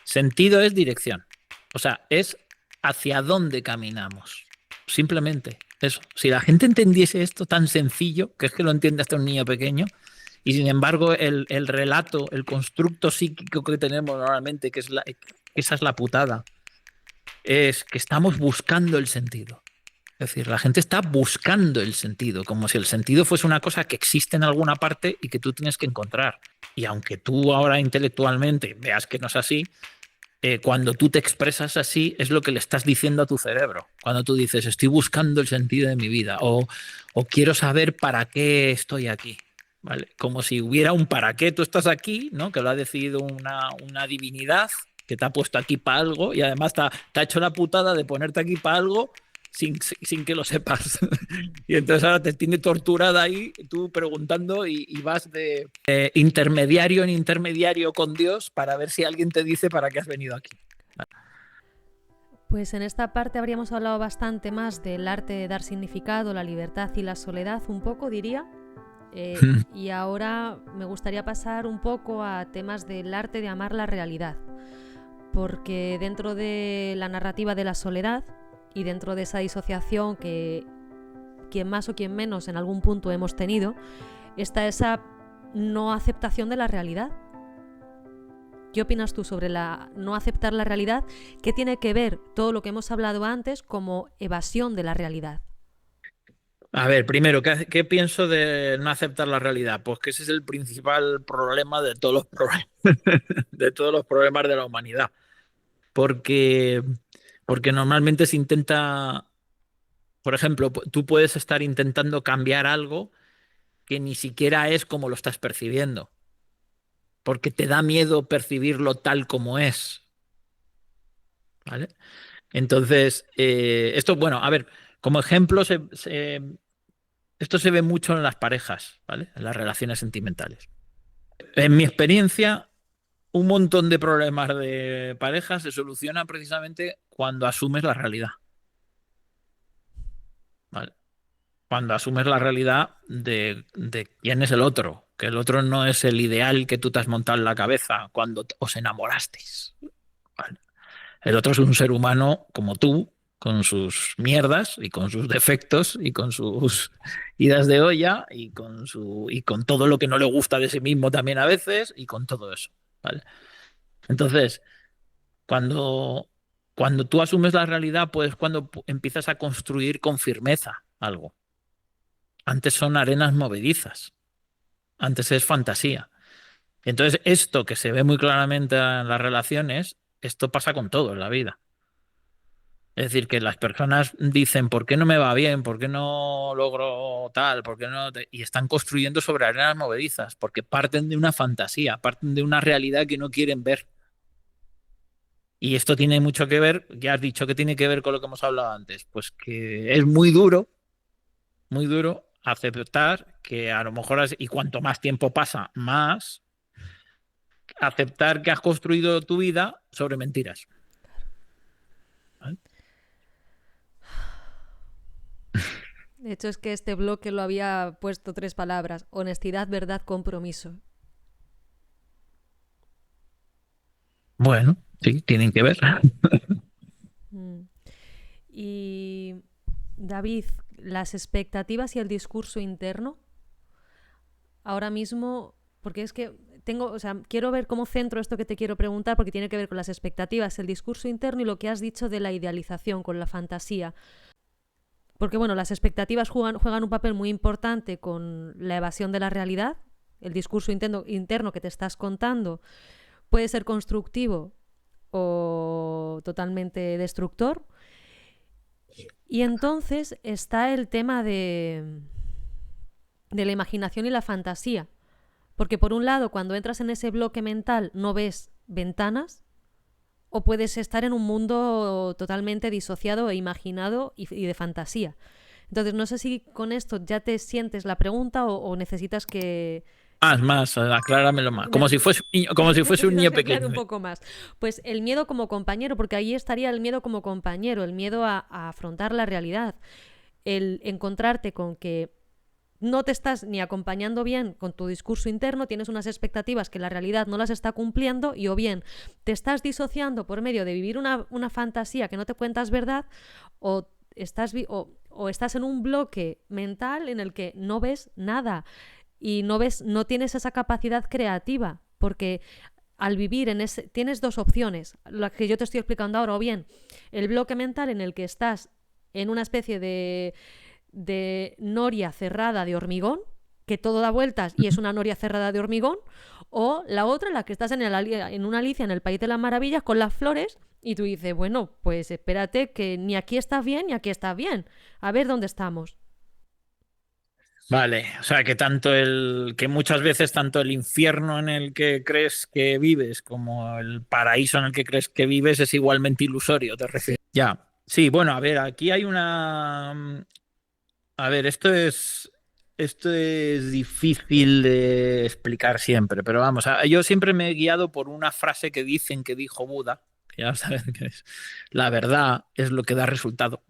Sentido es dirección. O sea, es hacia dónde caminamos. Simplemente eso. Si la gente entendiese esto tan sencillo, que es que lo entiende hasta un niño pequeño, y sin embargo el relato, el constructo psíquico que tenemos normalmente, que esa es la putada, es que estamos buscando el sentido. Es decir, la gente está buscando el sentido, como si el sentido fuese una cosa que existe en alguna parte y que tú tienes que encontrar. Y aunque tú ahora intelectualmente veas que no es así, cuando tú te expresas así es lo que le estás diciendo a tu cerebro. Cuando tú dices, estoy buscando el sentido de mi vida o quiero saber para qué estoy aquí. ¿Vale? Como si hubiera un para qué tú estás aquí, ¿no? Que lo ha decidido una divinidad que te ha puesto aquí para algo y además te ha hecho la putada de ponerte aquí para algo sin que lo sepas. Y entonces ahora te tiene torturada ahí, tú preguntando y vas de intermediario en intermediario con Dios para ver si alguien te dice para qué has venido aquí. Pues en esta parte habríamos hablado bastante más del arte de dar significado, la libertad y la soledad, un poco diría. Y ahora me gustaría pasar un poco a temas del arte de amar la realidad. Porque dentro de la narrativa de la soledad y dentro de esa disociación que quien más o quien menos en algún punto hemos tenido, está esa no aceptación de la realidad. ¿Qué opinas tú sobre la no aceptar la realidad? ¿Qué tiene que ver todo lo que hemos hablado antes como evasión de la realidad? A ver, primero, ¿qué pienso de no aceptar la realidad? Pues que ese es el principal problema de todos los problemas, de todos los problemas de la humanidad. Porque, porque normalmente se intenta, por ejemplo, tú puedes estar intentando cambiar algo que ni siquiera es como lo estás percibiendo, porque te da miedo percibirlo tal como es. ¿Vale? Entonces, esto, bueno, a ver, como ejemplo, esto se ve mucho en las parejas, ¿vale? En las relaciones sentimentales. En mi experiencia, un montón de problemas de pareja se solucionan precisamente cuando asumes la realidad, ¿vale? Cuando asumes la realidad de quién es el otro, que el otro no es el ideal que tú te has montado en la cabeza cuando os enamorasteis, ¿vale? El otro es un ser humano como tú, con sus mierdas y con sus defectos y con sus idas de olla y con todo lo que no le gusta de sí mismo también a veces y con todo eso, ¿vale? Entonces, cuando, cuando tú asumes la realidad, pues cuando empiezas a construir con firmeza algo. Antes son arenas movedizas, antes es fantasía. Entonces, esto que se ve muy claramente en las relaciones, esto pasa con todo en la vida. Es decir, que las personas dicen, ¿por qué no me va bien? ¿Por qué no logro tal? ¿Por qué no? Y están construyendo sobre arenas movedizas, porque parten de una fantasía, parten de una realidad que no quieren ver. Y esto tiene mucho que ver, ya has dicho que tiene que ver con lo que hemos hablado antes, pues que es muy duro aceptar que a lo mejor, y cuanto más tiempo pasa, más aceptar que has construido tu vida sobre mentiras. ¿Vale? De hecho, es que este bloque lo había puesto 3 palabras: honestidad, verdad, compromiso. Bueno, sí, tienen que ver. Mm. Y David, las expectativas y el discurso interno, ahora mismo, porque es que tengo, o sea, quiero ver cómo centro esto que te quiero preguntar, porque tiene que ver con las expectativas, el discurso interno y lo que has dicho de la idealización, con la fantasía. Porque bueno, las expectativas juegan un papel muy importante con la evasión de la realidad. El discurso interno que te estás contando puede ser constructivo o totalmente destructor. Y entonces está el tema de la imaginación y la fantasía. Porque por un lado, cuando entras en ese bloque mental no ves ventanas, o puedes estar en un mundo totalmente disociado e imaginado y de fantasía. Entonces no sé si con esto ya te sientes la pregunta o necesitas que... Más, acláramelo más. Como si fuese un necesitas niño que aclare un pequeño. poco más. Pues el miedo como compañero, porque ahí estaría el miedo como compañero, el miedo a afrontar la realidad, el encontrarte con que no te estás ni acompañando bien con tu discurso interno, tienes unas expectativas que la realidad no las está cumpliendo, y o bien te estás disociando por medio de vivir una fantasía que no te cuentas verdad, o estás en un bloque mental en el que no ves nada y no tienes esa capacidad creativa, porque al vivir en ese, tienes dos opciones, la que yo te estoy explicando ahora, o bien el bloque mental en el que estás en una especie de noria cerrada de hormigón, que todo da vueltas y es una noria cerrada de hormigón, o la otra, la que estás en una Alicia en el País de las Maravillas con las flores, y tú dices, bueno, pues espérate, que ni aquí estás bien ni aquí estás bien, a ver dónde estamos. Vale, o sea que muchas veces tanto el infierno en el que crees que vives como el paraíso en el que crees que vives es igualmente ilusorio, ¿te Sí. refieres? Ya. Sí, bueno, a ver, aquí hay una. A ver, esto es difícil de explicar siempre, pero vamos, yo siempre me he guiado por una frase que dicen que dijo Buda, que ya sabes que es: la verdad es lo que da resultado.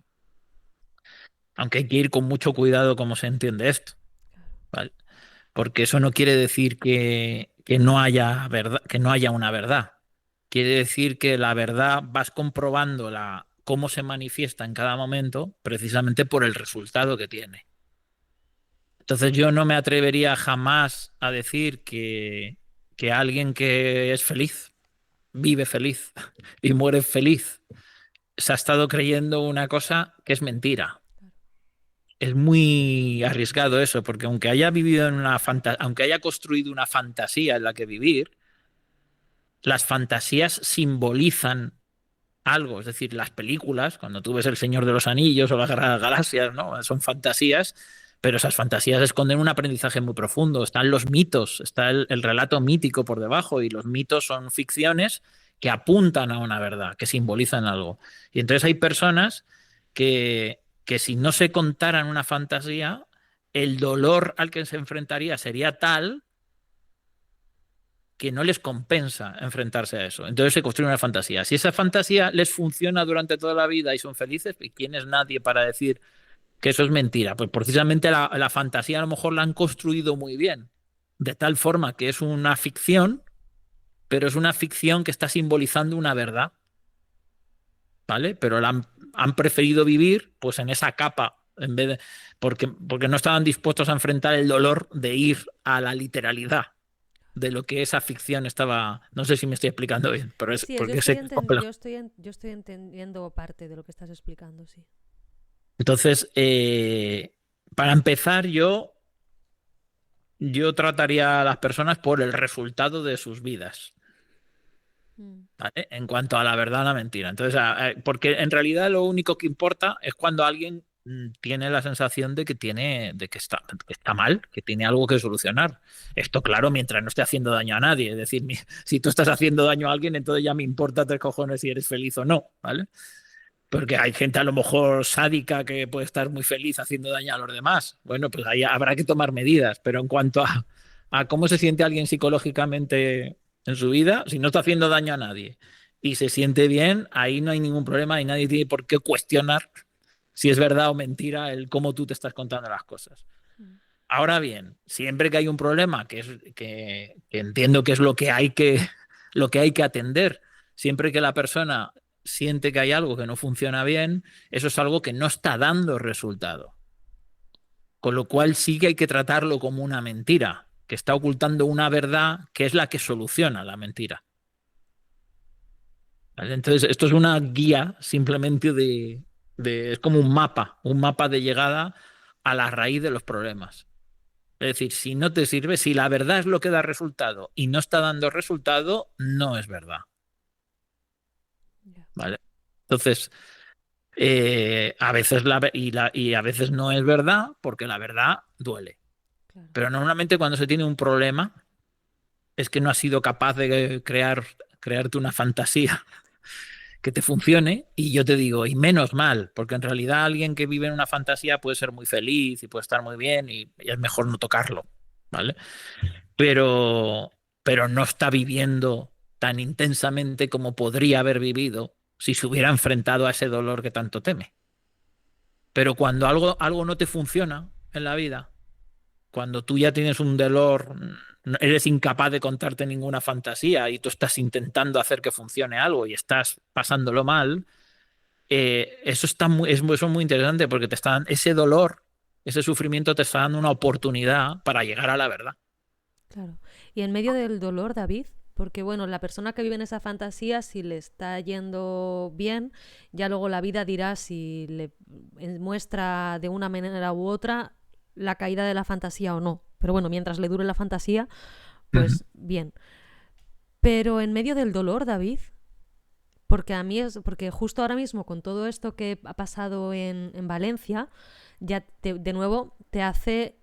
Aunque hay que ir con mucho cuidado cómo se entiende esto, ¿vale? Porque eso no quiere decir que no haya verdad, que no haya una verdad. Quiere decir que la verdad vas comprobando cómo se manifiesta en cada momento precisamente por el resultado que tiene. Entonces yo no me atrevería jamás a decir que alguien que es feliz, vive feliz y muere feliz, se ha estado creyendo una cosa que es mentira. Es muy arriesgado eso, porque aunque haya vivido aunque haya construido una fantasía en la que vivir, las fantasías simbolizan algo. Es decir, las películas, cuando tú ves El Señor de los Anillos o las Guerra de las Galaxias, ¿no? Son fantasías, pero esas fantasías esconden un aprendizaje muy profundo. Están los mitos, está el relato mítico por debajo, y los mitos son ficciones que apuntan a una verdad, que simbolizan algo. Y entonces hay personas que si no se contaran una fantasía, el dolor al que se enfrentaría sería tal que no les compensa enfrentarse a eso. Entonces se construye una fantasía. Si esa fantasía les funciona durante toda la vida y son felices, ¿y quién es nadie para decir que eso es mentira? Pues precisamente la fantasía a lo mejor la han construido muy bien, de tal forma que es una ficción, pero es una ficción que está simbolizando una verdad, ¿vale? Pero han preferido vivir pues en esa capa, porque no estaban dispuestos a enfrentar el dolor de ir a la literalidad de lo que esa ficción estaba. No sé si me estoy explicando bien, pero es Sí, porque sé que es complejo. yo estoy entendiendo parte de lo que estás explicando, sí. Entonces, para empezar, yo trataría a las personas por el resultado de sus vidas, Mm, ¿vale? En cuanto a la verdad o la mentira. Entonces, porque en realidad lo único que importa es cuando alguien tiene la sensación de que está mal, que tiene algo que solucionar. Esto, claro, mientras no esté haciendo daño a nadie. Es decir, si tú estás haciendo daño a alguien, entonces ya me importa tres cojones si eres feliz o no, ¿vale? Porque hay gente a lo mejor sádica que puede estar muy feliz haciendo daño a los demás. Bueno, pues ahí habrá que tomar medidas. Pero en cuanto a cómo se siente alguien psicológicamente en su vida, si no está haciendo daño a nadie y se siente bien, ahí no hay ningún problema y nadie tiene por qué cuestionar si es verdad o mentira el cómo tú te estás contando las cosas. mm, Ahora bien, siempre que hay un problema, que entiendo que es lo que hay que atender, siempre que la persona siente que hay algo que no funciona bien, eso es algo que no está dando resultado. Con lo cual sí que hay que tratarlo como una mentira, que está ocultando una verdad que es la que soluciona la mentira. ¿Vale? Entonces, esto es una guía simplemente es como un mapa de llegada a la raíz de los problemas. Es decir, si no te sirve, si la verdad es lo que da resultado y no está dando resultado, no es verdad. ya, ¿Vale? Entonces, a veces y a veces no es verdad porque la verdad duele. claro. Pero normalmente cuando se tiene un problema es que no has sido capaz de crearte una fantasía que te funcione, y yo te digo, y menos mal, porque en realidad alguien que vive en una fantasía puede ser muy feliz y puede estar muy bien y es mejor no tocarlo, ¿vale? Pero no está viviendo tan intensamente como podría haber vivido si se hubiera enfrentado a ese dolor que tanto teme. Pero cuando algo no te funciona en la vida, cuando tú ya tienes un dolor, eres incapaz de contarte ninguna fantasía y tú estás intentando hacer que funcione algo y estás pasándolo mal, eso eso es muy interesante porque ese dolor, ese sufrimiento te está dando una oportunidad para llegar a la verdad. Claro. Y en medio del dolor, David, porque bueno, la persona que vive en esa fantasía, si le está yendo bien, ya luego la vida dirá si le muestra de una manera u otra la caída de la fantasía o no. Pero bueno, mientras le dure la fantasía, Ujú. pues bien. Pero en medio del dolor, David, porque a mí es, porque justo ahora mismo con todo esto que ha pasado en Valencia, ya de nuevo te hace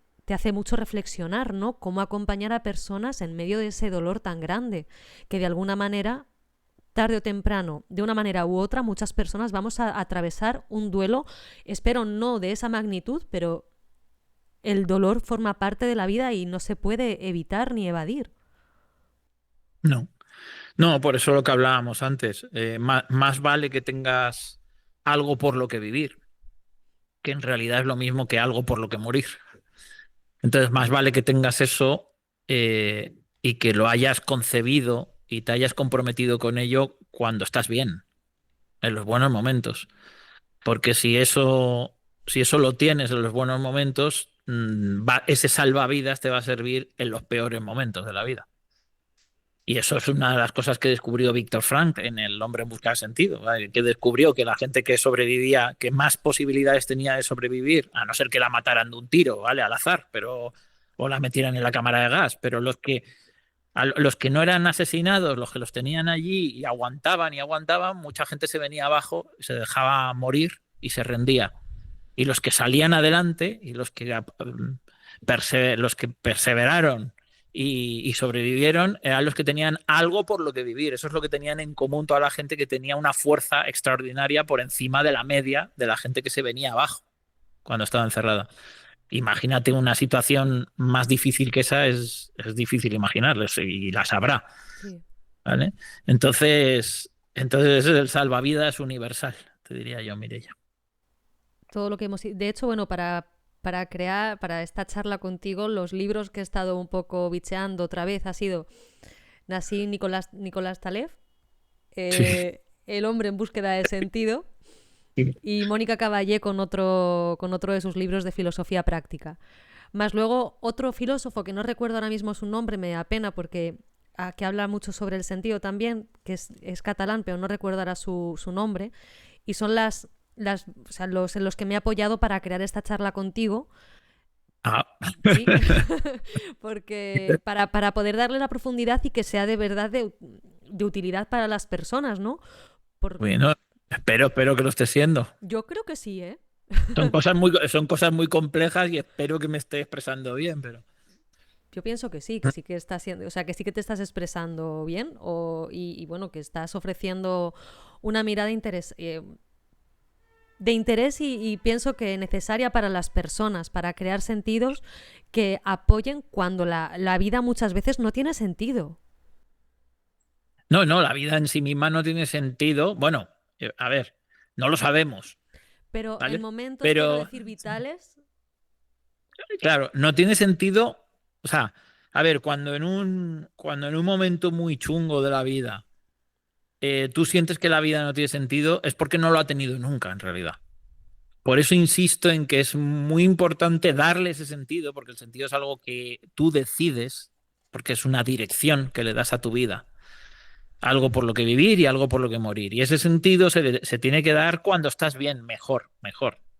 mucho reflexionar, ¿no? Cómo acompañar a personas en medio de ese dolor tan grande, que de alguna manera, tarde o temprano, de una manera u otra, muchas personas vamos a atravesar un duelo, espero no de esa magnitud, pero el dolor forma parte de la vida y no se puede evitar ni evadir. No. No, por eso lo que hablábamos antes. Más vale que tengas algo por lo que vivir, que en realidad es lo mismo que algo por lo que morir. Entonces, más vale que tengas eso y que lo hayas concebido y te hayas comprometido con ello cuando estás bien, en los buenos momentos. Porque si eso lo tienes en los buenos momentos, ese salvavidas te va a servir en los peores momentos de la vida. Y eso es una de las cosas que descubrió Víctor Frank en El hombre en busca de sentido, ¿vale? Que descubrió que la gente que sobrevivía, que más posibilidades tenía de sobrevivir, a no ser que la mataran de un tiro, ¿vale? Al azar, pero o la metieran en la cámara de gas, pero los que no eran asesinados, los que los tenían allí y aguantaban, mucha gente se venía abajo, se dejaba morir y se rendía. Y los que salían adelante y los que perseveraron y sobrevivieron eran los que tenían algo por lo que vivir. Eso es lo que tenían en común toda la gente que tenía una fuerza extraordinaria por encima de la media de la gente que se venía abajo cuando estaba encerrada. Imagínate una situación más difícil que esa, es difícil imaginarles y la sabrá, Sí. ¿vale? Entonces ese es el salvavidas universal, te diría yo, Mireia. Todo lo que hemos... De hecho, bueno, para crear, para esta charla contigo, los libros que he estado un poco bicheando otra vez ha sido Nassim Nicolás Taleb, Sí. El hombre en búsqueda de sentido, y Mónica Caballé con otro de sus libros de filosofía práctica. Más luego otro filósofo que no recuerdo ahora mismo su nombre, me da pena porque que habla mucho sobre el sentido también, que es catalán, pero no recuerdo ahora su nombre, y son o sea, los en los que me he apoyado para crear esta charla contigo. Ah. Sí, porque para poder darle la profundidad y que sea de verdad de utilidad para las personas, ¿no? Por, Bueno, espero que lo esté siendo. yo creo que sí, ¿eh? Son cosas muy complejas y espero que me esté expresando bien, pero. Yo pienso que sí que está siendo, o sea, que sí que te estás expresando bien y bueno, que estás ofreciendo una mirada de interés y pienso que necesaria para las personas, para crear sentidos que apoyen cuando la vida muchas veces no tiene sentido. No, no, la vida en sí misma no tiene sentido. Bueno, a ver, no lo sabemos, Pero en ¿vale? momentos, quiero Pero, decir, vitales, claro, no tiene sentido. O sea, a ver, cuando en un momento muy chungo de la vida tú sientes que la vida no tiene sentido, es porque no lo ha tenido nunca, en realidad. Por eso insisto en que es muy importante darle ese sentido, porque el sentido es algo que tú decides, porque es una dirección que le das a tu vida. Algo por lo que vivir y algo por lo que morir. Y ese sentido se tiene que dar cuando estás bien, mejor,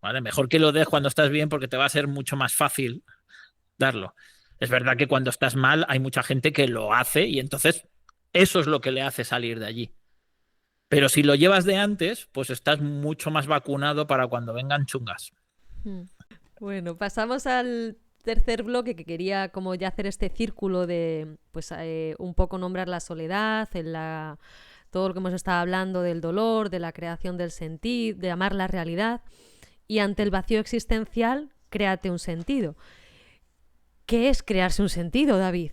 ¿vale? Mejor que lo des cuando estás bien porque te va a ser mucho más fácil darlo. Es verdad que cuando estás mal hay mucha gente que lo hace y entonces eso es lo que le hace salir de allí. Pero si lo llevas de antes, pues estás mucho más vacunado para cuando vengan chungas. hmm. Bueno, pasamos al tercer bloque que quería como ya hacer este círculo de, pues, un poco nombrar la soledad, todo lo que hemos estado hablando del dolor, de la creación del sentido, de amar la realidad y ante el vacío existencial, créate un sentido. ¿Qué es crearse un sentido, David?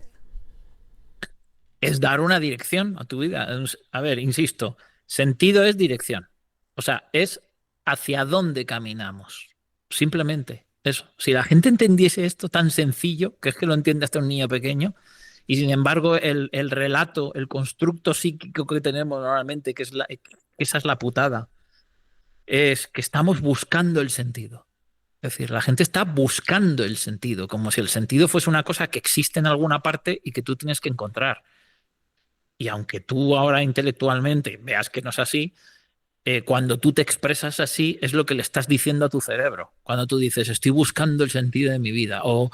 Es dar una dirección a tu vida. A ver, insisto, sentido es dirección. O sea, es hacia dónde caminamos. Simplemente. Eso. Si la gente entendiese esto tan sencillo, que es que lo entiende hasta un niño pequeño, y sin embargo el relato, el constructo psíquico que tenemos normalmente, esa es la putada, es que estamos buscando el sentido. Es decir, la gente está buscando el sentido, como si el sentido fuese una cosa que existe en alguna parte y que tú tienes que encontrar. Y aunque tú ahora intelectualmente veas que no es así, cuando tú te expresas así es lo que le estás diciendo a tu cerebro. Cuando tú dices, estoy buscando el sentido de mi vida o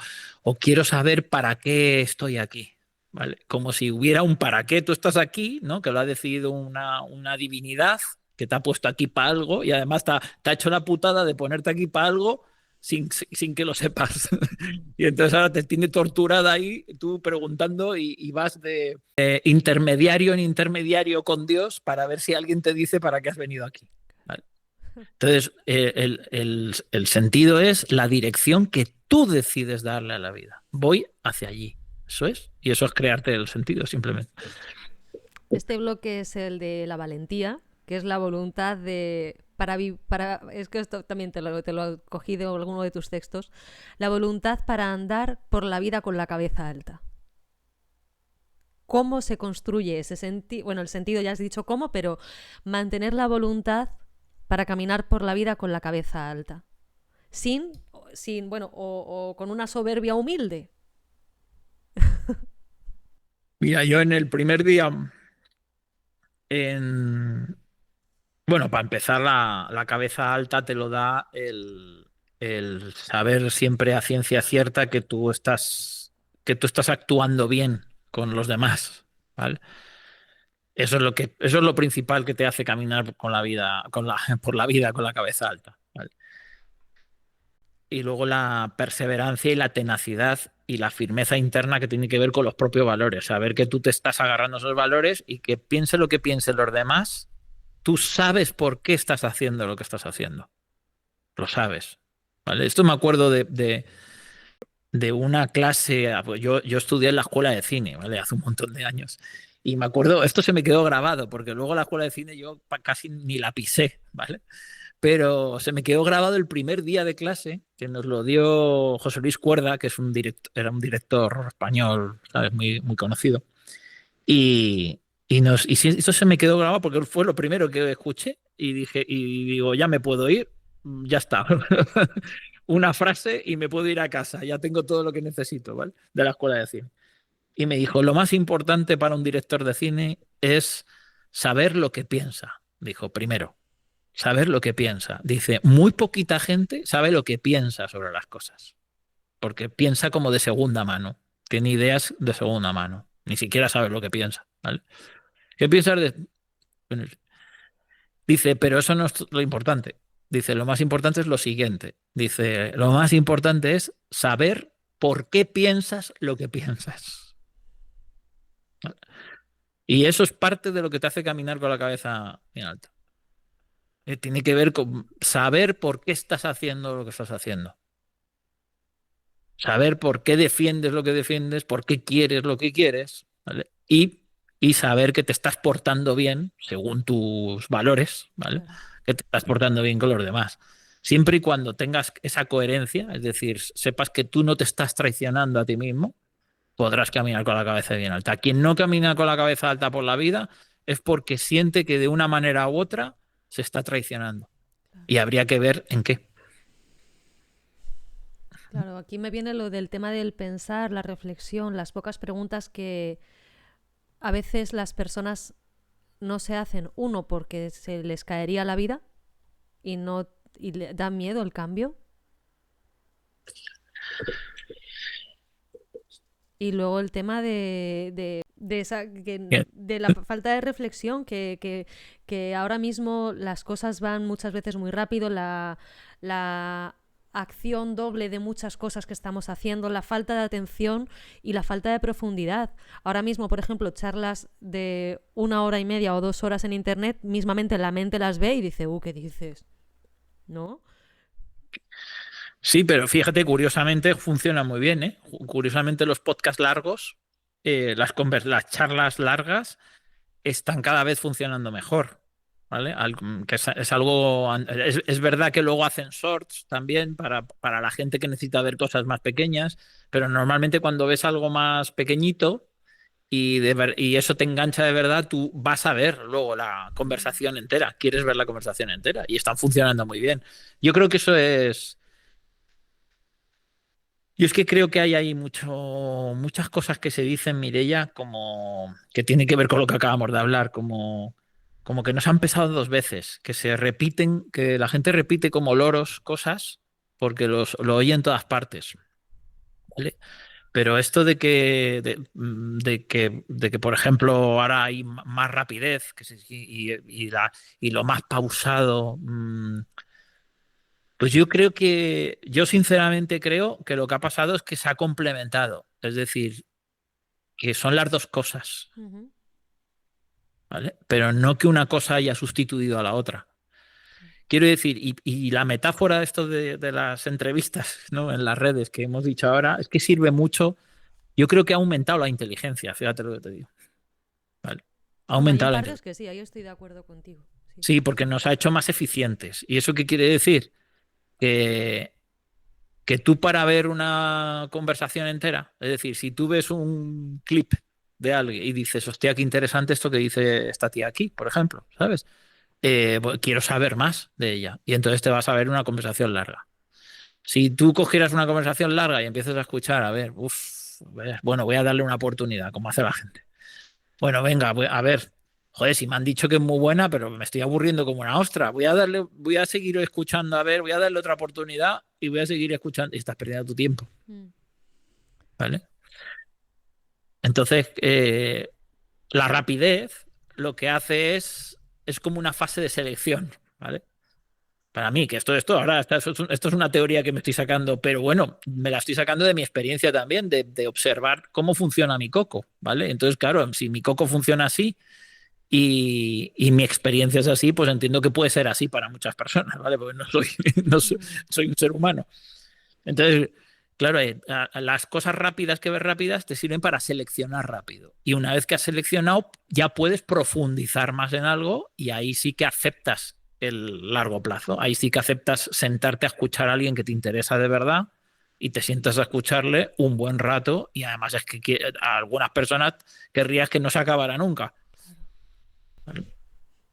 quiero saber para qué estoy aquí. ¿Vale? Como si hubiera un para qué tú estás aquí, ¿no? Que lo ha decidido una divinidad que te ha puesto aquí para algo y además te ha hecho la putada de ponerte aquí para algo sin que lo sepas. Y entonces ahora te tiene torturada ahí, tú preguntando y vas de intermediario en intermediario con Dios para ver si alguien te dice para qué has venido aquí. ¿Vale? Entonces, el sentido es la dirección que tú decides darle a la vida. Voy hacia allí. Eso es. Y eso es crearte el sentido, simplemente. Este bloque es el de la valentía, que es la voluntad de... es que esto también te lo cogí de alguno de tus textos. La voluntad para andar por la vida con la cabeza alta. ¿Cómo se construye ese sentido? Bueno, el sentido ya has dicho cómo, pero mantener la voluntad para caminar por la vida con la cabeza alta. Bueno, o con una soberbia humilde. Mira, yo en el primer día, bueno, para empezar, la cabeza alta te lo da el saber siempre a ciencia cierta que tú estás actuando bien con los demás, ¿vale? Eso es lo principal que te hace caminar con la vida, por la vida con la cabeza alta, ¿vale? Y luego la perseverancia y la tenacidad y la firmeza interna que tiene que ver con los propios valores. Saber que tú te estás agarrando a esos valores y que piense lo que piensen los demás, tú sabes por qué estás haciendo lo que estás haciendo. Lo sabes. ¿Vale? Esto me acuerdo de una clase. Pues yo estudié en la escuela de cine, ¿vale? Hace un montón de años. Y me acuerdo, esto se me quedó grabado, porque luego la escuela de cine yo casi ni la pisé, ¿vale? Pero se me quedó grabado el primer día de clase que nos lo dio José Luis Cuerda, que era un director español, ¿sabes? Muy, muy conocido. Y sí, eso se me quedó grabado porque fue lo primero que escuché y dije, y digo, ya me puedo ir, ya está. Una frase y me puedo ir a casa, ya tengo todo lo que necesito, ¿vale? De la escuela de cine. Y me dijo, lo más importante para un director de cine es saber lo que piensa. Dijo, primero, saber lo que piensa. Dice, muy poquita gente sabe lo que piensa sobre las cosas, porque piensa como de segunda mano, tiene ideas de segunda mano, ni siquiera sabe lo que piensa, ¿vale? ¿Qué piensas de...? Bueno, dice, pero eso no es lo importante. Dice, lo más importante es lo siguiente. Dice, lo más importante es saber por qué piensas lo que piensas. ¿Vale? Y eso es parte de lo que te hace caminar con la cabeza bien alta. Tiene que ver con saber por qué estás haciendo lo que estás haciendo. Saber por qué defiendes lo que defiendes, por qué quieres lo que quieres, ¿vale? Y saber que te estás portando bien según tus valores, ¿vale? Claro. Que te estás portando bien con los demás. Siempre y cuando tengas esa coherencia, es decir, sepas que tú no te estás traicionando a ti mismo, podrás caminar con la cabeza bien alta. Quien no camina con la cabeza alta por la vida es porque siente que de una manera u otra se está traicionando. Y habría que ver en qué. Claro, aquí me viene lo del tema del pensar, la reflexión, las pocas preguntas que a veces las personas no se hacen. Uno, porque se les caería la vida y le da miedo el cambio. Y luego el tema de la falta de reflexión, que ahora mismo las cosas van muchas veces muy rápido, la acción doble de muchas cosas que estamos haciendo, la falta de atención y la falta de profundidad. Ahora mismo, por ejemplo, charlas de 1 hora y media o 2 horas en internet, mismamente la mente las ve y dice, ¿qué dices? ¿No? Sí, pero fíjate, curiosamente funciona muy bien, ¿eh? Curiosamente los podcasts largos, las charlas largas están cada vez funcionando mejor. ¿vale? Que es algo... Es verdad que luego hacen shorts también para la gente que necesita ver cosas más pequeñas, pero normalmente cuando ves algo más pequeñito y eso te engancha de verdad, tú vas a ver luego la Mm, conversación entera, quieres ver la conversación entera y están funcionando muy bien. Yo creo que eso es... Yo es que creo que hay ahí muchas cosas que se dicen, Mireia, como que tiene que ver con lo que acabamos de hablar, como que nos han pesado dos veces, que se repiten, que la gente repite como loros cosas porque lo oye en todas partes, ¿vale? Pero esto de que, por ejemplo, ahora hay más rapidez y lo más pausado, pues yo sinceramente creo que lo que ha pasado es que se ha complementado. Es decir, que son las dos cosas, ujú. ¿vale? Pero no que una cosa haya sustituido a la otra. Quiero decir, y la metáfora de esto de las entrevistas, ¿no? En las redes que hemos dicho ahora, es que sirve mucho. Yo creo que ha aumentado la inteligencia, fíjate lo que te digo, ¿vale? Ha Bueno, hay aumentado la partes inteligencia. que sí, ahí estoy de acuerdo contigo. Sí. Sí, porque nos ha hecho más eficientes. ¿Y eso qué quiere decir? Que, que tú para ver una conversación entera, es decir, si tú ves un clip de alguien y dices, hostia, qué interesante esto que dice esta tía aquí, por ejemplo, ¿sabes? Quiero saber más de ella. Y entonces te vas a ver una conversación larga. Si tú cogieras una conversación larga y empiezas a escuchar, a ver, uff, bueno, voy a darle una oportunidad, como hace la gente. Bueno, venga, a ver, joder, si me han dicho que es muy buena, pero me estoy aburriendo como una ostra. Voy a seguir escuchando, a ver, voy a darle otra oportunidad y voy a seguir escuchando. Y estás perdiendo tu tiempo, Mm, ¿vale? Entonces, la rapidez lo que hace es como una fase de selección, ¿vale? Para mí, que ahora, esto es una teoría que me estoy sacando, pero bueno, me la estoy sacando de mi experiencia también, de observar cómo funciona mi coco, ¿vale? Entonces, claro, si mi coco funciona así y mi experiencia es así, pues entiendo que puede ser así para muchas personas, ¿vale? Porque no soy, no soy, mm, soy un ser humano. Entonces, claro, las cosas rápidas que ves rápidas te sirven para seleccionar rápido. Y una vez que has seleccionado, ya puedes profundizar más en algo y ahí sí que aceptas el largo plazo. Ahí sí que aceptas sentarte a escuchar a alguien que te interesa de verdad y te sientas a escucharle un buen rato y además es que a algunas personas querrías que no se acabara nunca. claro. ¿Vale?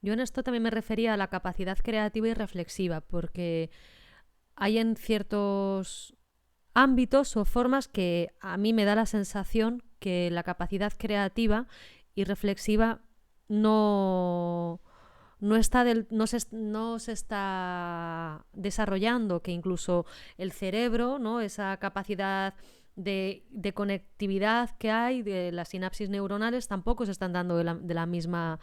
Yo en esto también me refería a la capacidad creativa y reflexiva, porque hay en ciertos ámbitos o formas que a mí me da la sensación que la capacidad creativa y reflexiva no, no se está desarrollando, que incluso el cerebro, ¿no? Esa capacidad de conectividad que hay, de las sinapsis neuronales, tampoco se están dando de la misma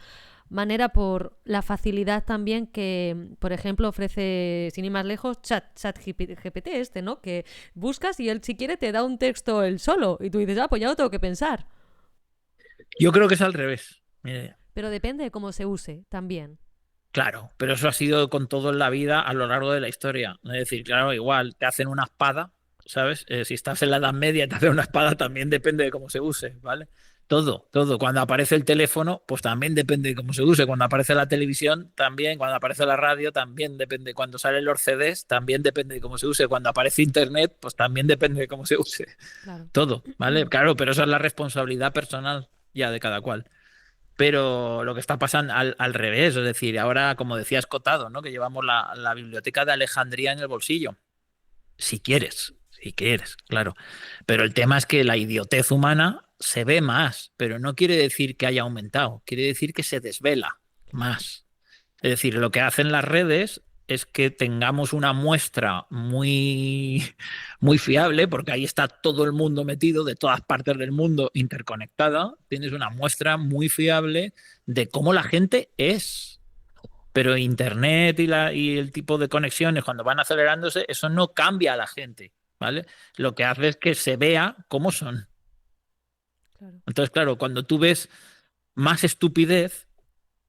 manera por la facilidad también que, por ejemplo, ofrece, sin ir más lejos, chat GPT este, ¿no? Que buscas y él, si quiere, te da un texto él solo y tú dices, ah, pues ya lo tengo que pensar. Yo creo que es al revés. Mire, Pero depende de cómo se use también. claro, pero eso ha sido con todo en la vida a lo largo de la historia. Es decir, claro, igual te hacen una espada, ¿sabes? Si estás en la Edad Media y te hacen una espada, también depende de cómo se use, ¿vale? Todo, todo. Cuando aparece el teléfono, pues también depende de cómo se use. Cuando aparece la televisión, también. Cuando aparece la radio, también depende. Cuando salen los CDs, también depende de cómo se use. Cuando aparece Internet, pues también depende de cómo se use. Claro. Todo, ¿vale? Claro, pero eso es la responsabilidad personal ya de cada cual. Pero lo que está pasando al revés, es decir, ahora, como decía Escotado, ¿no? Que llevamos la biblioteca de Alejandría en el bolsillo. Si quieres, claro. Pero el tema es que la idiotez humana se ve más, pero no quiere decir que haya aumentado, quiere decir que se desvela Claro. más. Es decir, lo que hacen las redes es que tengamos una muestra muy fiable, porque ahí está todo el mundo metido, de todas partes del mundo interconectada. Tienes una muestra muy fiable de cómo la gente es. Pero Internet y el tipo de conexiones, cuando van acelerándose, eso no cambia a la gente, ¿vale? Lo que hace es que se vea cómo son. Claro. Entonces, claro, cuando tú ves más estupidez,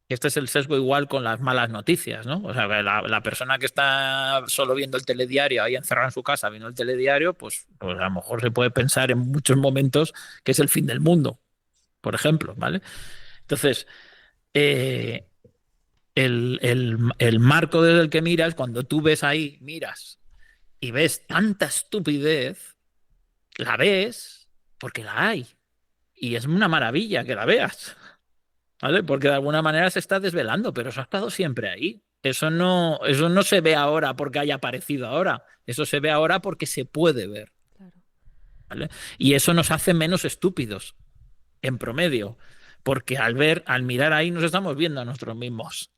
este es el sesgo igual con las malas noticias, ¿no? O sea, la persona que está solo viendo el telediario, ahí encerrada en su casa viendo el telediario, pues a lo mejor se puede pensar en muchos momentos que es el fin del mundo, por ejemplo, ¿vale? Entonces, eh, el marco desde el que miras, cuando tú ves ahí, miras y ves tanta estupidez, la ves porque la hay. Y es una maravilla que la veas, ¿vale? Porque de alguna manera se está desvelando, pero eso ha estado siempre ahí. Eso no se ve ahora porque haya aparecido ahora. Eso se ve ahora porque se puede ver, Claro. ¿vale? Y eso nos hace menos estúpidos, en promedio. Porque al mirar ahí nos estamos viendo a nosotros mismos.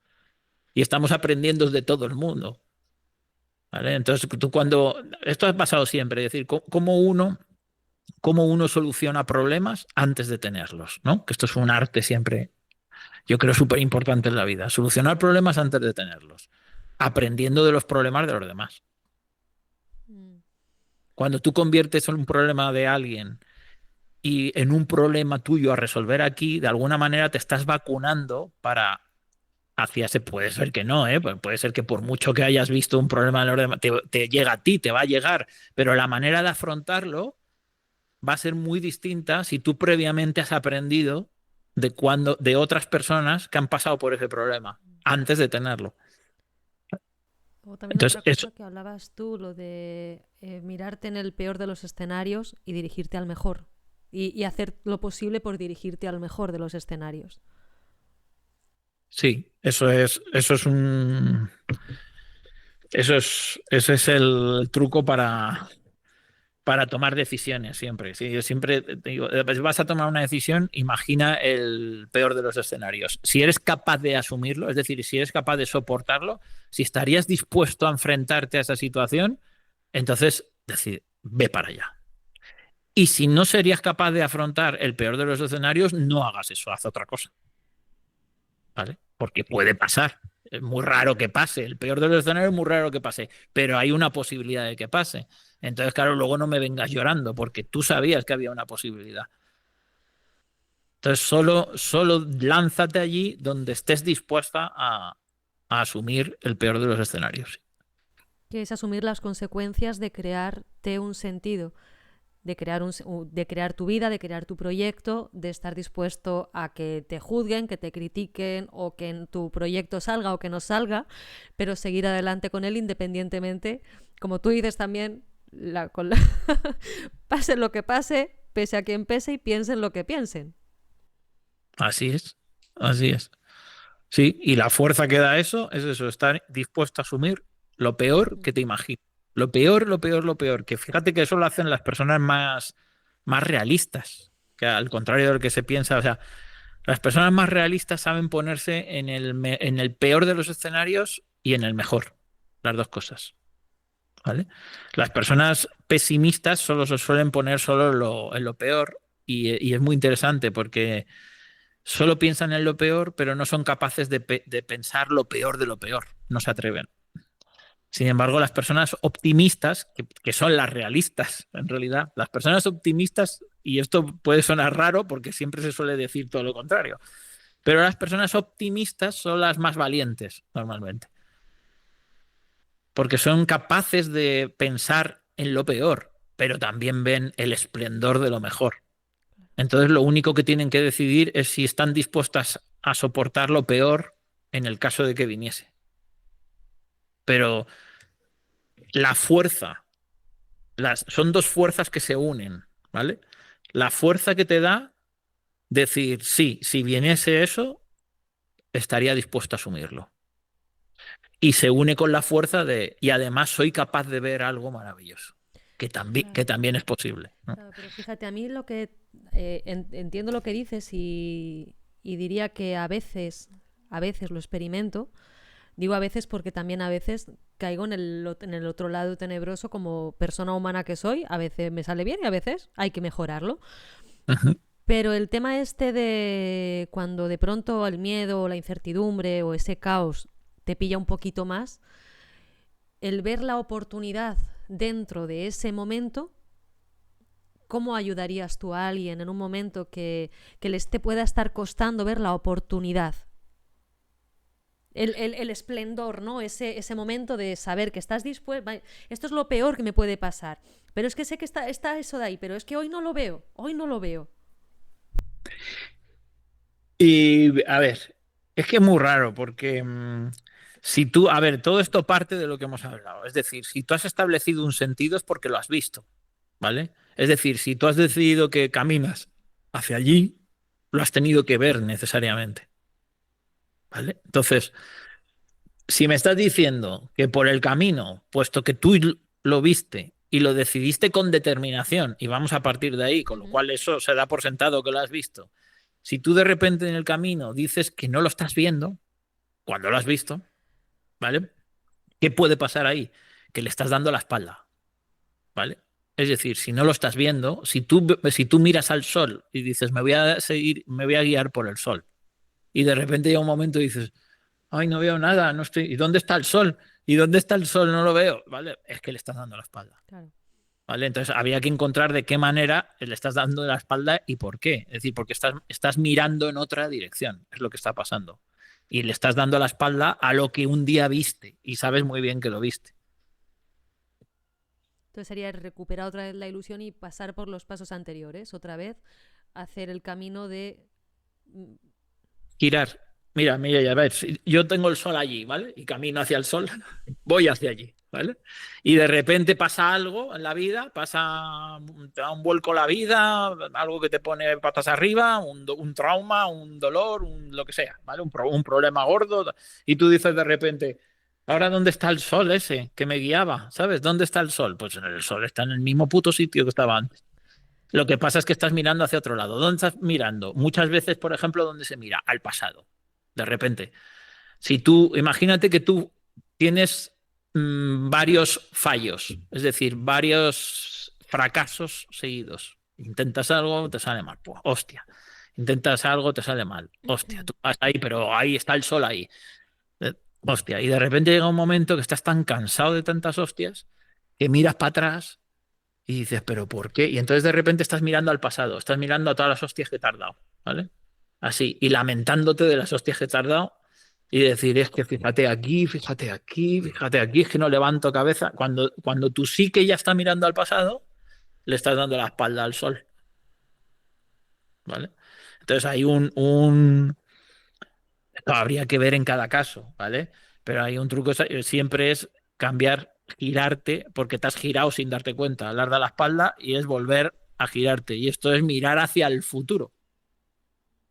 Y estamos aprendiendo de todo el mundo, ¿vale? Entonces, tú cuando... Esto ha pasado siempre, es decir, cómo uno soluciona problemas antes de tenerlos, ¿no? Que esto es un arte siempre, yo creo, súper importante en la vida. Solucionar problemas antes de tenerlos, aprendiendo de los problemas de los demás. Mm. Cuando tú conviertes un problema de alguien y en un problema tuyo a resolver aquí, de alguna manera te estás vacunando para hacia ese, puede ser que no, ¿eh? Puede ser que por mucho que hayas visto un problema de los demás, te llega a ti, te va a llegar, pero la manera de afrontarlo va a ser muy distinta si tú previamente has aprendido de otras personas que han pasado por ese problema antes de tenerlo. O también Entonces, otra eso, cosa que hablabas tú, lo de mirarte en el peor de los escenarios y dirigirte al mejor. Y hacer lo posible por dirigirte al mejor de los escenarios. sí, ese es el truco para tomar decisiones siempre. Sí, yo siempre te digo, vas a tomar una decisión, imagina el peor de los escenarios. Si eres capaz de asumirlo, es decir, si eres capaz de soportarlo, si estarías dispuesto a enfrentarte a esa situación, entonces decir, ve para allá. Y si no serías capaz de afrontar el peor de los escenarios, no hagas eso, haz otra cosa, ¿vale? Porque puede pasar. Es muy raro que pase. El peor de los escenarios es muy raro que pase, pero hay una posibilidad de que pase. Entonces, claro, luego no me vengas llorando porque tú sabías que había una posibilidad. Entonces, solo lánzate allí donde estés dispuesta a asumir el peor de los escenarios. Que es asumir las consecuencias de crearte un sentido, de crear tu vida, de crear tu proyecto, de estar dispuesto a que te juzguen, que te critiquen o que en tu proyecto salga o que no salga, pero seguir adelante con él independientemente, como tú dices también, pase lo que pase, pese a quien pese y piensen lo que piensen. Así es, así es. Sí, y la fuerza que da eso es eso, estar dispuesto a asumir lo peor que te imaginas. Lo peor, lo peor, lo peor. Que fíjate que eso lo hacen las personas más realistas, que al contrario de lo que se piensa. O sea, las personas más realistas saben ponerse en el peor de los escenarios y en el mejor. Las dos cosas. ¿Vale? Las personas pesimistas solo se suelen poner solo en lo peor y es muy interesante porque solo piensan en lo peor, pero no son capaces de pensar lo peor de lo peor. No se atreven. Sin embargo, las personas optimistas, que son las realistas en realidad, las personas optimistas, y esto puede sonar raro porque siempre se suele decir todo lo contrario, pero las personas optimistas son las más valientes normalmente, porque son capaces de pensar en lo peor, pero también ven el esplendor de lo mejor. Entonces, lo único que tienen que decidir es si están dispuestas a soportar lo peor en el caso de que viniese. Pero la fuerza, son dos fuerzas que se unen, ¿vale? La fuerza que te da decir, sí, si viniese eso, estaría dispuesto a asumirlo. Y se une con la fuerza y además soy capaz de ver algo maravilloso, que Claro. también es posible, ¿no? Claro, pero fíjate, a mí lo que entiendo lo que dices y diría que a veces lo experimento. Digo a veces porque también a veces caigo en el otro lado tenebroso como persona humana que soy. A veces me sale bien y a veces hay que mejorarlo. Ujú. Pero el tema este de cuando de pronto el miedo o la incertidumbre o ese caos te pilla un poquito más, el ver la oportunidad dentro de ese momento. ¿Cómo ayudarías tú a alguien en un momento que les te pueda estar costando ver la oportunidad? El esplendor, ¿no? Ese momento de saber que estás dispuesto. Esto es lo peor que me puede pasar. Pero es que sé que está eso de ahí, pero es que hoy no lo veo. Hoy no lo veo. Y a ver, Es que es muy raro porque si tú, a ver, todo esto parte de lo que hemos hablado. Es decir, si tú has establecido un sentido es porque lo has visto, ¿vale? Es decir, si tú has decidido que caminas hacia allí, lo has tenido que ver necesariamente, ¿vale? Entonces, si me estás diciendo que por el camino, puesto que tú lo viste y lo decidiste con determinación, y vamos a partir de ahí, con lo Ujú. cual eso se da por sentado que lo has visto. Si tú de repente en el camino dices que no lo estás viendo, cuando lo has visto, ¿vale? ¿Qué puede pasar ahí? Que le estás dando la espalda, ¿vale? Es decir, si no lo estás viendo, si tú miras al sol y dices, me voy a seguir, me voy a guiar por el sol, y de repente llega un momento y dices, ay, no veo nada, no estoy, ¿y dónde está el sol? ¿Y dónde está el sol? No lo veo, ¿vale? Es que le estás dando la espalda, Claro. ¿vale? Entonces había que encontrar de qué manera le estás dando la espalda y por qué. Es decir, porque estás mirando en otra dirección, es lo que está pasando. Y le estás dando la espalda a lo que un día viste y sabes muy bien que lo viste. Entonces sería recuperar otra vez la ilusión y pasar por los pasos anteriores, otra vez hacer el camino de... mm, Girar. Mira, ya ves, yo tengo el sol allí, ¿vale? Y camino hacia el sol, voy hacia allí, ¿vale? Y de repente pasa algo en la vida, te da un vuelco la vida, algo que te pone patas arriba, un trauma, un dolor, lo que sea, ¿vale? Un problema gordo. Y tú dices de repente, ¿ahora dónde está el sol ese que me guiaba? ¿Sabes? ¿Dónde está el sol? Pues el sol está en el mismo puto sitio que estaba antes. Lo que pasa es que estás mirando hacia otro lado. ¿Dónde estás mirando? Muchas veces, por ejemplo, ¿dónde se mira? Al pasado. De repente. Si tú, imagínate que tú tienes varios fallos, es decir, varios fracasos seguidos. Intentas algo, te sale mal. Pues, hostia. Intentas algo, te sale mal. Hostia, tú vas ahí, pero ahí está el sol ahí. Hostia. Y de repente llega un momento que estás tan cansado de tantas hostias que miras para atrás y dices, ¿pero por qué? Y entonces de repente estás mirando al pasado, estás mirando a todas las hostias que te has dado, ¿vale? Así, y lamentándote de las hostias que te has dado y decir, es que fíjate aquí, fíjate aquí, fíjate aquí, es que no levanto cabeza. Cuando tu psique ya está mirando al pasado, le estás dando la espalda al sol, ¿vale? Entonces hay esto habría que ver en cada caso, ¿vale? Pero hay un truco, siempre es cambiar, girarte, porque te has girado sin darte cuenta, le has dado la espalda y es volver a girarte. Y esto es mirar hacia el futuro.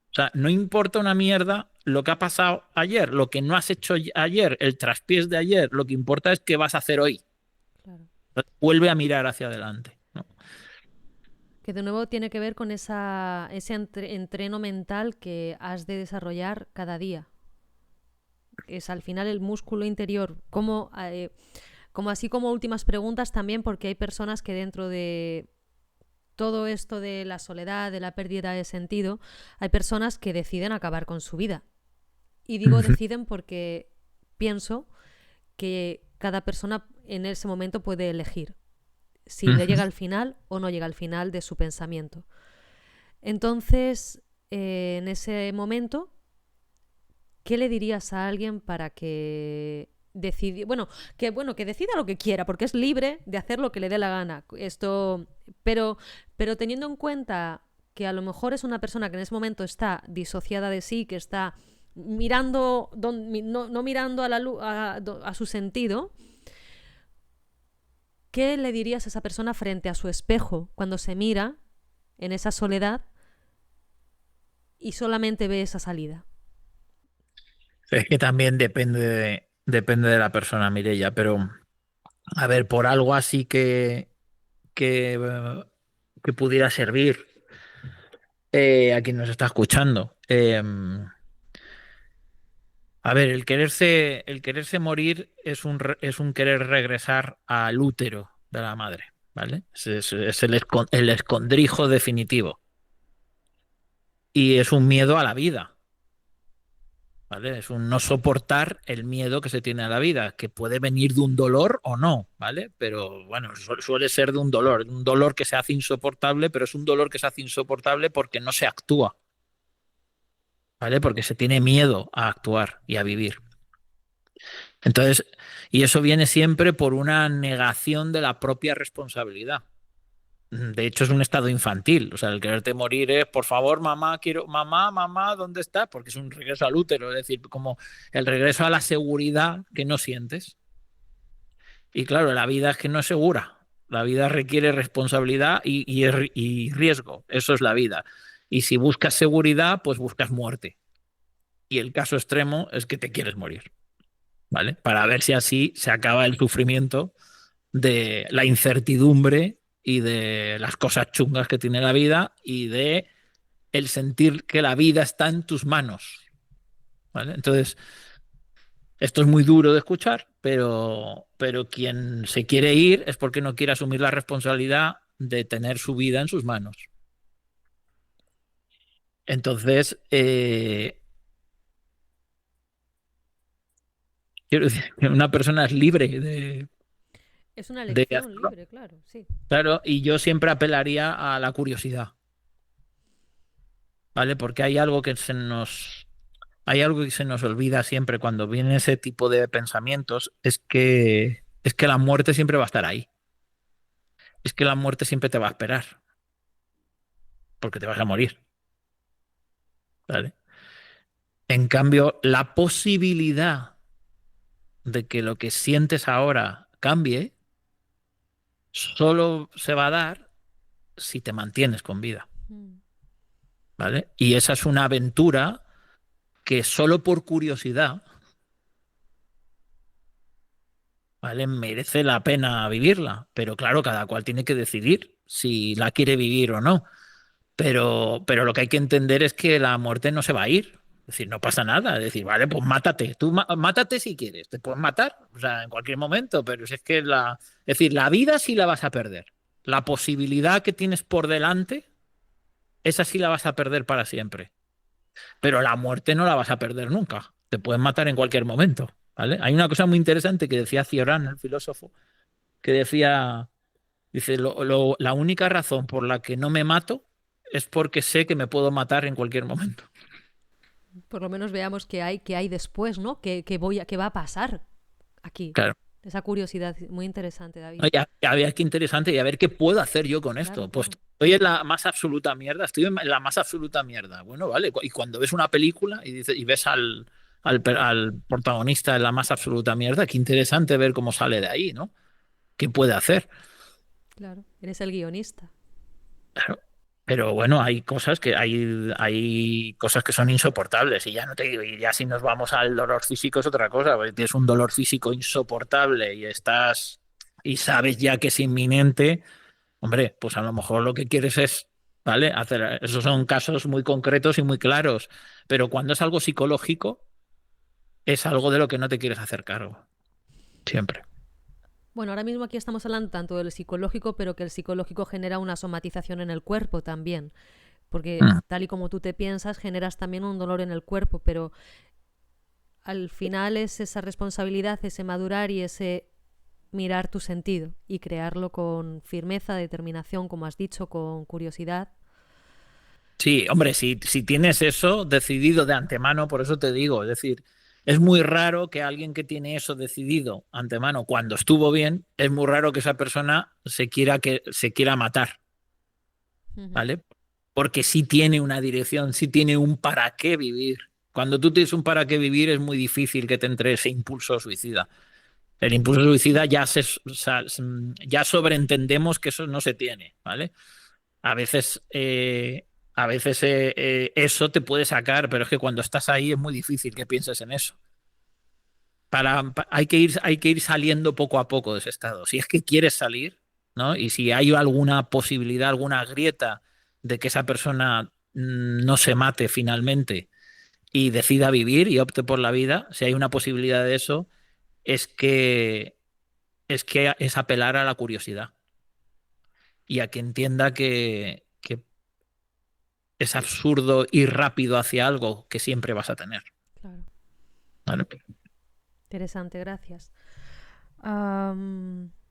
O sea, no importa una mierda lo que ha pasado ayer, lo que no has hecho ayer, el traspiés de ayer, lo que importa es qué vas a hacer hoy. claro. Vuelve a mirar hacia adelante, ¿no? Que de nuevo tiene que ver con ese entreno mental que has de desarrollar cada día. Es al final el músculo interior. Como así como últimas preguntas también, porque hay personas que dentro de todo esto de la soledad, de la pérdida de sentido, hay personas que deciden acabar con su vida. Y digo deciden porque pienso que cada persona en ese momento puede elegir si le llega al final o no llega al final de su pensamiento. Entonces, en ese momento, ¿qué le dirías a alguien para que decida, que decida lo que quiera, porque es libre de hacer lo que le dé la gana? Pero teniendo en cuenta que a lo mejor es una persona que en ese momento está disociada de sí, que está mirando, no mirando a, a su sentido, ¿qué le dirías a esa persona frente a su espejo cuando se mira en esa soledad y solamente ve esa salida? Es que también depende de la persona, Mireia, pero a ver, por algo así que pudiera servir a quien nos está escuchando. A ver, el quererse morir es un querer regresar al útero de la madre, ¿vale? Es el escondrijo definitivo. Y es un miedo a la vida, ¿vale? Es un no soportar el miedo que se tiene a la vida, que puede venir de un dolor o no, ¿vale? Pero bueno, suele ser de un dolor que se hace insoportable, pero es un dolor que se hace insoportable porque no se actúa, ¿vale? Porque se tiene miedo a actuar y a vivir. Entonces, y eso viene siempre por una negación de la propia responsabilidad. De hecho, es un estado infantil. O sea, el quererte morir es, por favor, mamá, quiero, mamá, mamá, ¿dónde estás? Porque es un regreso al útero, es decir, como el regreso a la seguridad que no sientes. Y claro, la vida es que no es segura. La vida requiere responsabilidad y riesgo. Eso es la vida. Y si buscas seguridad, pues buscas muerte. Y el caso extremo es que te quieres morir, ¿vale? Para ver si así se acaba el sufrimiento de la incertidumbre y de las cosas chungas que tiene la vida y de el sentir que la vida está en tus manos, ¿vale? Entonces, esto es muy duro de escuchar, pero quien se quiere ir es porque no quiere asumir la responsabilidad de tener su vida en sus manos. Entonces, quiero decir que una persona es libre Es una de elección hacerlo, libre, claro, sí. claro, y yo siempre apelaría a la curiosidad, ¿vale? Porque hay algo que se nos olvida siempre cuando viene ese tipo de pensamientos, es que la muerte siempre va a estar ahí. Es que la muerte siempre te va a esperar, porque te vas a morir, ¿vale? En cambio, la posibilidad de que lo que sientes ahora cambie solo se va a dar si te mantienes con vida, Mm. ¿vale? Y esa es una aventura que solo por curiosidad, ¿vale? Merece la pena vivirla. Pero claro, cada cual tiene que decidir si la quiere vivir o no. Pero lo que hay que entender es que la muerte no se va a ir. Es decir, no pasa nada. Es decir, vale, pues mátate. Tú mátate si quieres. Te puedes matar, o sea, en cualquier momento. Pero si es que es decir, la vida sí la vas a perder. La posibilidad que tienes por delante, esa sí la vas a perder para siempre. Pero la muerte no la vas a perder nunca. Te pueden matar en cualquier momento, ¿vale? Hay una cosa muy interesante que decía Cioran, el filósofo, que decía, dice, la única razón por la que no me mato es porque sé que me puedo matar en cualquier momento. Por lo menos veamos qué hay después, ¿no? ¿Qué va a pasar aquí? Claro. Esa curiosidad, muy interesante, David. Oye, a ver qué interesante y a ver qué puedo hacer yo con Claro, esto. Pues claro. estoy en la más absoluta mierda, estoy en la más absoluta mierda. Bueno, vale. Y cuando ves una película y ves al protagonista en la más absoluta mierda, qué interesante ver cómo sale de ahí, ¿no? ¿Qué puede hacer? Claro, eres el guionista. Claro. Pero bueno, hay cosas que son insoportables y ya no te digo, y ya si nos vamos al dolor físico es otra cosa, porque tienes un dolor físico insoportable y sabes ya que es inminente, hombre, pues a lo mejor lo que quieres es, ¿vale? Esos son casos muy concretos y muy claros, pero cuando es algo psicológico, es algo de lo que no te quieres hacer cargo, siempre. Bueno, ahora mismo aquí estamos hablando tanto del psicológico, pero que el psicológico genera una somatización en el cuerpo también. Porque Mm. tal y como tú te piensas, generas también un dolor en el cuerpo, pero al final es esa responsabilidad, ese madurar y ese mirar tu sentido y crearlo con firmeza, determinación, como has dicho, con curiosidad. Sí, hombre, si tienes eso decidido de antemano, por eso te digo, es decir, es muy raro que alguien que tiene eso decidido antemano cuando estuvo bien, es muy raro que esa persona se quiera matar, Ujú. ¿vale? Porque sí tiene una dirección, sí tiene un para qué vivir. Cuando tú tienes un para qué vivir, es muy difícil que te entre ese impulso suicida. El impulso suicida o sea, ya sobreentendemos que eso no se tiene, ¿vale? A veces, eso te puede sacar, pero es que cuando estás ahí es muy difícil que pienses en eso. Hay que ir saliendo poco a poco de ese estado. Si es que quieres salir, ¿no? Y si hay alguna posibilidad, alguna grieta de que esa persona no se mate finalmente y decida vivir y opte por la vida, si hay una posibilidad de eso, es que es apelar a la curiosidad y a que entienda que es absurdo ir rápido hacia algo que siempre vas a tener. Claro. ¿Vale? Interesante, gracias.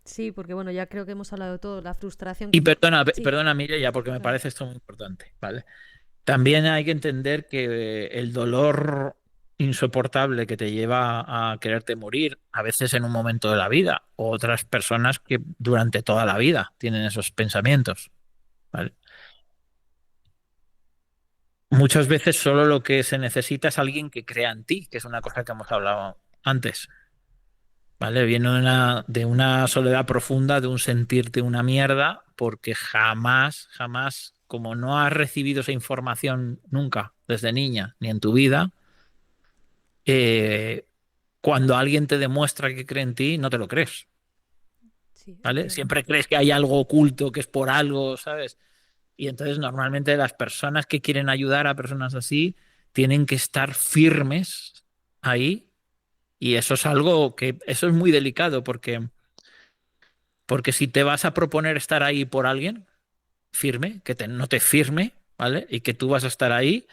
Sí, porque bueno, ya creo que hemos hablado de todo. La frustración Y que... perdona, Sí, perdona, Mireia, porque me claro. parece esto muy importante, ¿vale? También hay que entender que el dolor, insoportable que te lleva a quererte morir, a veces en un momento de la vida, o otras personas que durante toda la vida tienen esos pensamientos, ¿vale? Muchas veces solo lo que se necesita es alguien que crea en ti, que es una cosa que hemos hablado antes, ¿vale? Viene de una soledad profunda, de un sentirte una mierda, porque jamás, jamás, como no has recibido esa información nunca desde niña ni en tu vida, eh, cuando alguien te demuestra que cree en ti, no te lo crees, Sí, ¿vale? entiendo. Siempre crees que hay algo oculto, que es por algo, ¿sabes? Y entonces normalmente las personas que quieren ayudar a personas así tienen que estar firmes ahí y eso es algo que, eso es muy delicado porque si te vas a proponer estar ahí por alguien firme, no te firme, ¿vale? Y que tú vas a estar ahí,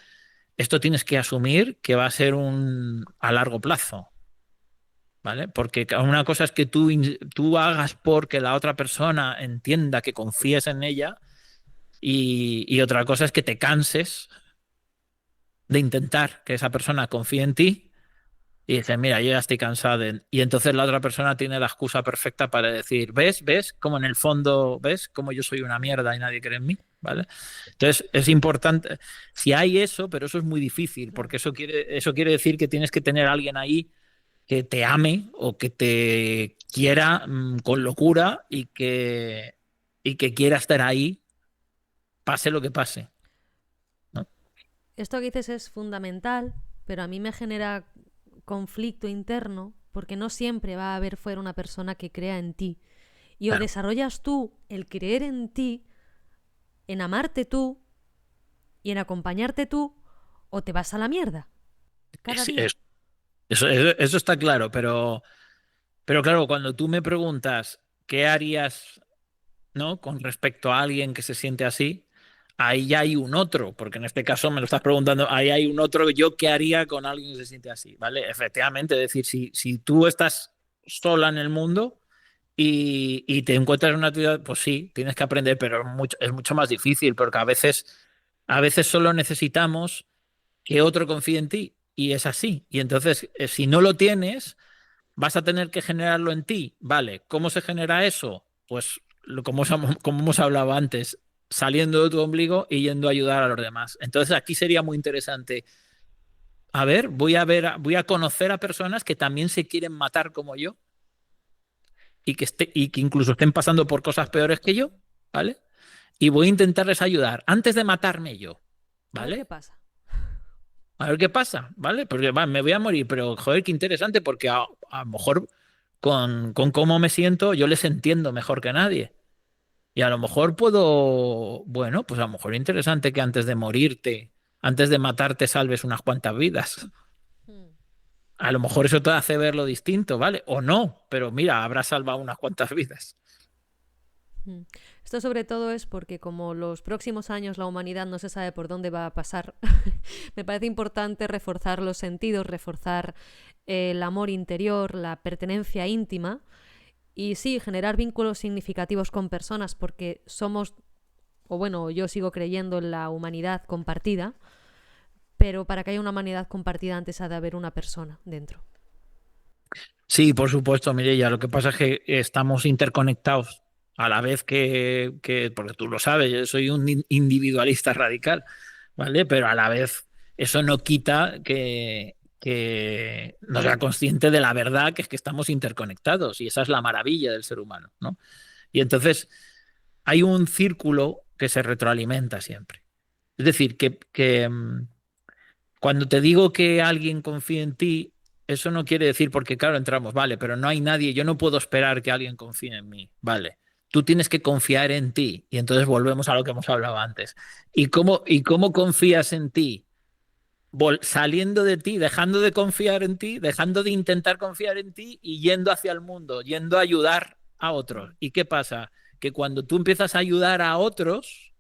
esto tienes que asumir que va a ser a largo plazo. ¿Vale? Porque una cosa es que tú hagas porque la otra persona entienda que confíes en ella y otra cosa es que te canses de intentar que esa persona confíe en ti y dices, mira, yo ya estoy cansado. Y entonces la otra persona tiene la excusa perfecta para decir, ¿ves? Como en el fondo, ¿ves? Como yo soy una mierda y nadie cree en mí, ¿vale? Entonces es importante, si hay eso, pero eso es muy difícil, porque Claro. eso quiere decir que tienes que tener a alguien ahí que te ame o que te quiera con locura y que quiera estar ahí, pase lo que pase, ¿no? Esto que dices es fundamental, pero a mí me genera conflicto interno porque no siempre va a haber fuera una persona que crea en ti. Y o Claro, desarrollas tú el creer en ti, en amarte tú y en acompañarte tú, o te vas a la mierda cada es- día. es- eso está claro, pero claro, cuando tú me preguntas qué harías, ¿no? Con respecto a alguien que se siente así, ahí ya hay un otro, porque en este caso me lo estás preguntando, ahí hay un otro yo qué haría con alguien que se siente así, ¿vale? Efectivamente, es decir, si tú estás sola en el mundo y te encuentras en una actividad, pues sí, tienes que aprender, pero es mucho más difícil, porque a veces solo necesitamos que otro confíe en ti, y es así. Y entonces, si no lo tienes, vas a tener que generarlo en ti, ¿vale? ¿Cómo se genera eso? Pues como hemos hablado antes, saliendo de tu ombligo y yendo a ayudar a los demás. Entonces aquí sería muy interesante. Voy a conocer a personas que también se quieren matar como yo y que incluso estén pasando por cosas peores que yo, ¿vale? Y voy a intentarles ayudar antes de matarme yo, A ver qué ¿vale? pasa. A ver qué pasa, ¿vale? Porque me voy a morir, pero joder, qué interesante, porque a lo mejor con cómo me siento, yo les entiendo mejor que nadie. Y a lo mejor bueno, pues a lo mejor interesante que antes de morirte, antes de matarte, salves unas cuantas vidas. Mm. A lo mejor eso te hace verlo distinto, ¿vale? O no, pero mira, habrás salvado unas cuantas vidas. Mm. Esto sobre todo es porque como los próximos años la humanidad no se sabe por dónde va a pasar, me parece importante reforzar los sentidos, reforzar el amor interior, la pertenencia íntima y sí, generar vínculos significativos con personas porque somos, o bueno, yo sigo creyendo en la humanidad compartida, pero para que haya una humanidad compartida antes ha de haber una persona dentro. Sí, por supuesto, Mireia. Lo que pasa es que estamos interconectados a la vez porque tú lo sabes, yo soy un individualista radical, ¿vale? Pero a la vez eso no quita que no sea consciente de la verdad, que es que estamos interconectados y esa es la maravilla del ser humano, ¿no? Y entonces hay un círculo que se retroalimenta siempre. Es decir, que cuando te digo que alguien confíe en ti, eso no quiere decir, porque claro, entramos, vale, pero no hay nadie, yo no puedo esperar que alguien confíe en mí, vale. Tú tienes que confiar en ti y entonces volvemos a lo que hemos hablado antes. ¿Y cómo confías en ti? Saliendo de ti, dejando de confiar en ti, dejando de intentar confiar en ti y yendo hacia el mundo, yendo a ayudar a otros. Mm. ¿Y qué pasa? Que cuando tú empiezas a ayudar a otros,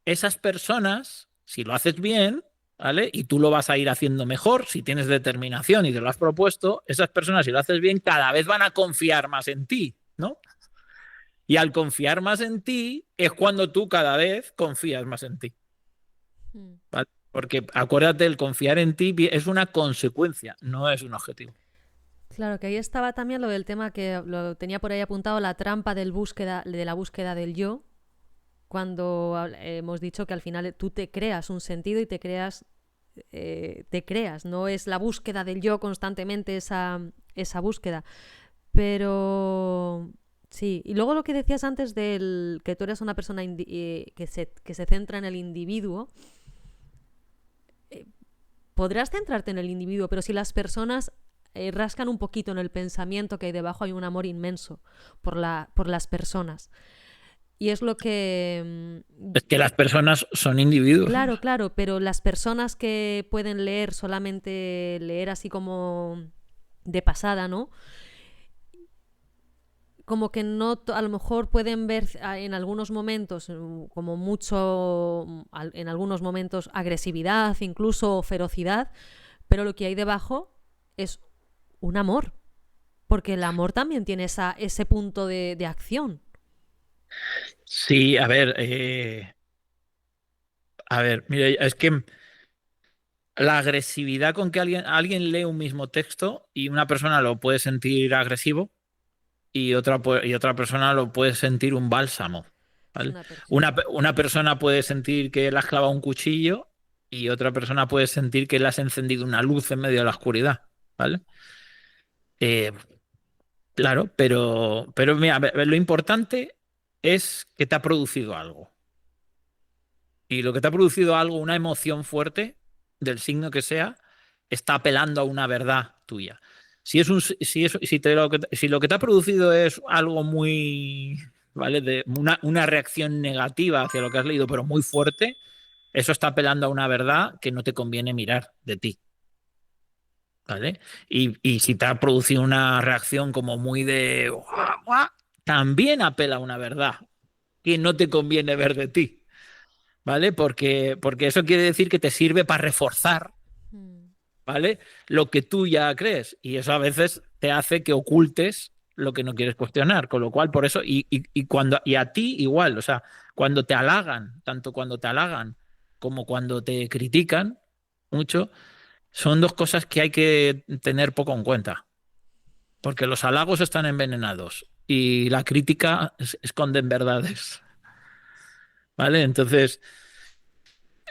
esas personas, si lo haces bien, ¿vale? Y tú lo vas a ir haciendo mejor, si tienes determinación y te lo has propuesto, esas personas, si lo haces bien, cada vez van a confiar más en ti, ¿no? Y al confiar más en ti es cuando tú cada vez confías más en ti, Mm. ¿vale? Porque acuérdate, el confiar en ti es una consecuencia, no es un objetivo. Claro, que ahí estaba también lo del tema que lo tenía por ahí apuntado, la trampa de la búsqueda del yo, cuando hemos dicho que al final tú te creas un sentido y te creas, no es la búsqueda del yo constantemente esa búsqueda. Pero sí, y luego lo que decías antes del que tú eres una persona que se centra en el individuo, podrás centrarte en el individuo, pero si las personas rascan un poquito en el pensamiento que hay debajo, hay un amor inmenso por las personas. Y es lo que... Es que las personas son individuos. Claro, claro, pero las personas que pueden leer solamente leer así como de pasada, ¿no? Como que no, a lo mejor pueden ver en algunos momentos como mucho, en algunos momentos agresividad, incluso ferocidad, pero lo que hay debajo es un amor, porque el amor también tiene ese punto de acción. Sí, a ver, mira, es que la agresividad con que alguien lee un mismo texto y una persona lo puede sentir agresivo y otra persona lo puede sentir un bálsamo, Es ¿vale? una persona. Una persona puede sentir que le has clavado un cuchillo y otra persona puede sentir que le has encendido una luz en medio de la oscuridad, ¿vale? Eh, claro, pero mira, a ver, lo importante es que te ha producido algo. Y lo que te ha producido algo, una emoción fuerte, del signo que sea, está apelando a una verdad tuya. Si es un, si es, si te lo que, si lo que te ha producido es algo muy, ¿vale? De una reacción negativa hacia lo que has leído, pero muy fuerte, eso está apelando a una verdad que no te conviene mirar de ti, ¿vale? Y si te ha producido una reacción como muy de, "Guau, guau", también apela a una verdad que no te conviene ver de ti. ¿Vale? Porque eso quiere decir que te sirve para reforzar, Mm. ¿vale? Lo que tú ya crees. Y eso a veces te hace que ocultes lo que no quieres cuestionar. Con lo cual, por eso, y a ti igual, o sea, cuando te halagan, tanto cuando te halagan como cuando te critican mucho, son dos cosas que hay que tener poco en cuenta. Porque los halagos están envenenados y la crítica esconden verdades. ¿Vale? Entonces,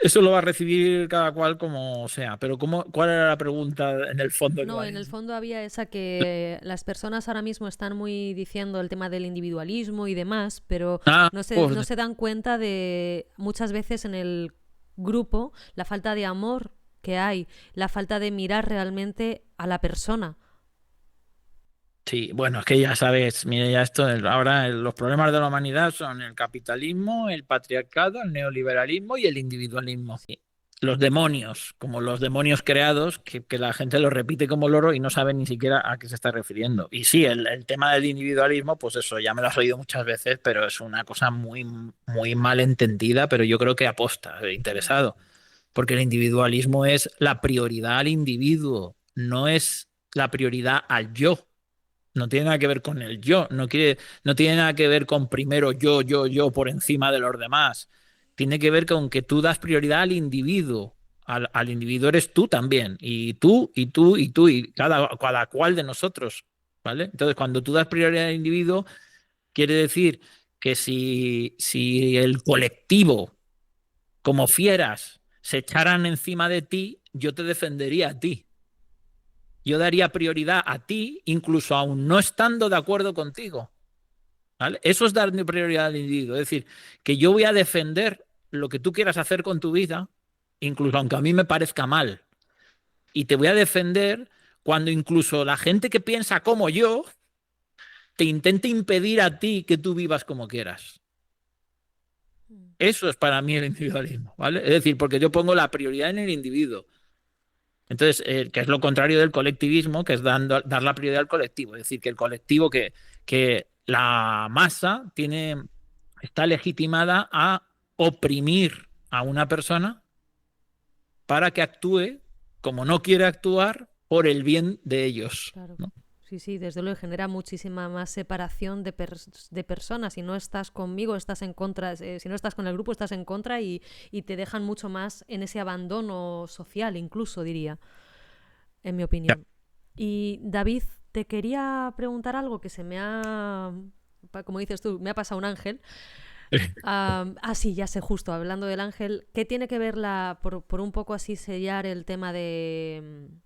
eso lo va a recibir cada cual como sea, pero ¿cuál era la pregunta en el fondo que No, en el vale? fondo había esa que las personas ahora mismo están muy diciendo el tema del individualismo y demás, pero Ah, no pues se dan cuenta de muchas veces en el grupo la falta de amor que hay, la falta de mirar realmente a la persona. sí, bueno, es que ya sabes, mire, ya los problemas de la humanidad son el capitalismo, el patriarcado, el neoliberalismo y el individualismo. Sí. Los demonios, como los demonios creados, que la gente los repite como loro y no sabe ni siquiera a qué se está refiriendo. Y sí, el tema del individualismo, pues eso, ya me lo has oído muchas veces, pero es una cosa muy, muy mal entendida, pero yo creo que aposta, Mm. interesado. Porque el individualismo es la prioridad al individuo, no es la prioridad al yo. No tiene nada que ver con el yo, no tiene nada que ver con primero yo por encima de los demás. Tiene que ver con que tú das prioridad al individuo. Al individuo eres tú también. Y tú, y tú, y tú, y cada cual de nosotros. ¿Vale? Entonces, cuando tú das prioridad al individuo, quiere decir que si el colectivo como fieras se echaran encima de ti, yo te defendería a ti. Yo daría prioridad a ti, incluso aún no estando de acuerdo contigo. ¿Vale? Eso es dar prioridad al individuo. Es decir, que yo voy a defender lo que tú quieras hacer con tu vida, incluso aunque a mí me parezca mal. Y te voy a defender cuando incluso la gente que piensa como yo te intente impedir a ti que tú vivas como quieras. Mm. Eso es para mí el individualismo, ¿vale? Es decir, porque yo pongo la prioridad en el individuo. Entonces, que es lo contrario del colectivismo, que es dar la prioridad al colectivo. Es decir, que el colectivo, que la masa está legitimada a oprimir a una persona para que actúe como no quiere actuar por el bien de ellos, Claro. ¿no? Sí, sí, desde luego genera muchísima más separación de personas. Si no estás conmigo, estás en contra. Si no estás con el grupo, estás en contra y te dejan mucho más en ese abandono social, incluso diría, en mi Ya. opinión. Y David, te quería preguntar algo que como dices tú, me ha pasado un ángel. Sí, ya sé, justo hablando del ángel, ¿qué tiene que ver por un poco así sellar el tema del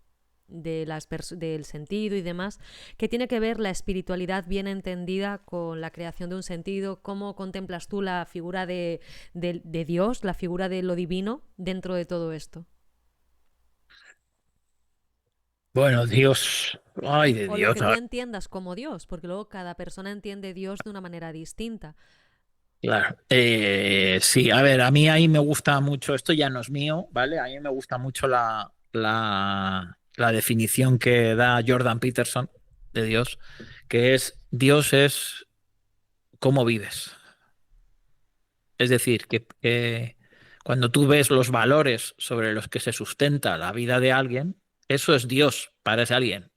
sentido y demás? ¿Qué tiene que ver la espiritualidad bien entendida con la creación de un sentido? ¿Cómo contemplas tú la figura de Dios, la figura de lo divino dentro de todo esto? Bueno, Dios, ay de O lo Dios, que tú entiendas como Dios, porque luego cada persona entiende Dios de una manera distinta. claro. Sí, a ver, a mí ahí me gusta mucho, esto ya no es mío, ¿vale? A mí me gusta mucho la definición que da Jordan Peterson de Dios, que es Dios es cómo vives. Es decir, que cuando tú ves los valores sobre los que se sustenta la vida de alguien, eso es Dios para ese alguien,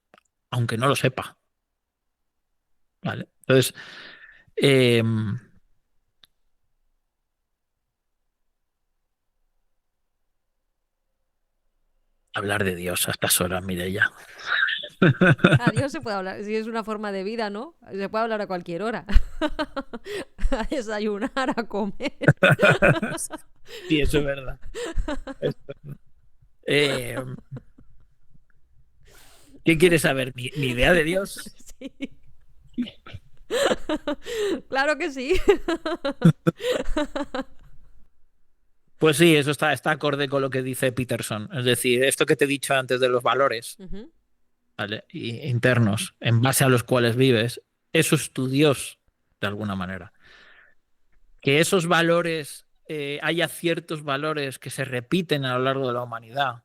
aunque no lo sepa, ¿vale? Entonces, eh, hablar de Dios a estas horas, Mireia. A Dios se puede hablar, si es una forma de vida, ¿no? Se puede hablar a cualquier hora. A desayunar, a comer. Sí, eso es verdad. Eh, ¿Qué quieres saber? ¿Mi idea de Dios? Sí. Claro que sí. Pues sí, eso está acorde con lo que dice Peterson. Es decir, esto que te he dicho antes de los valores, Ujú. ¿vale? Internos, en base a los cuales vives, eso es tu Dios, de alguna manera. Que esos valores, haya ciertos valores que se repiten a lo largo de la humanidad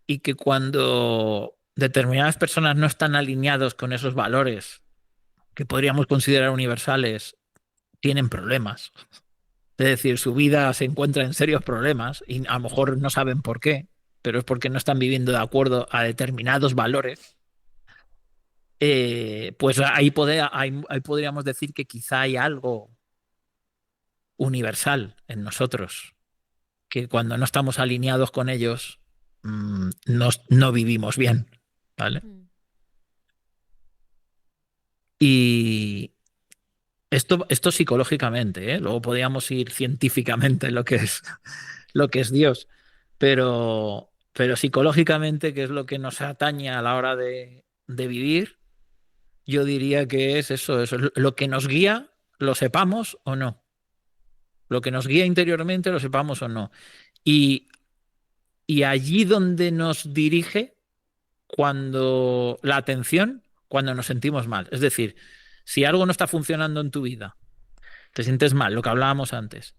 y que cuando determinadas personas no están alineados con esos valores que podríamos considerar universales, tienen problemas. Es decir, su vida se encuentra en serios problemas y a lo mejor no saben por qué, pero es porque no están viviendo de acuerdo a determinados valores. Pues ahí podríamos decir que quizá hay algo universal en nosotros, que cuando no estamos alineados con ellos, no vivimos bien, ¿vale? Mm. Y esto psicológicamente, ¿eh? Luego podríamos ir científicamente en lo que es Dios, pero psicológicamente, que es lo que nos atañe a la hora de vivir, yo diría que es eso, lo que nos guía, lo sepamos o no. Lo que nos guía interiormente, lo sepamos o no. Y, y allí donde nos dirige cuando la atención, cuando nos sentimos mal. Es decir, si algo no está funcionando en tu vida, te sientes mal, lo que hablábamos antes,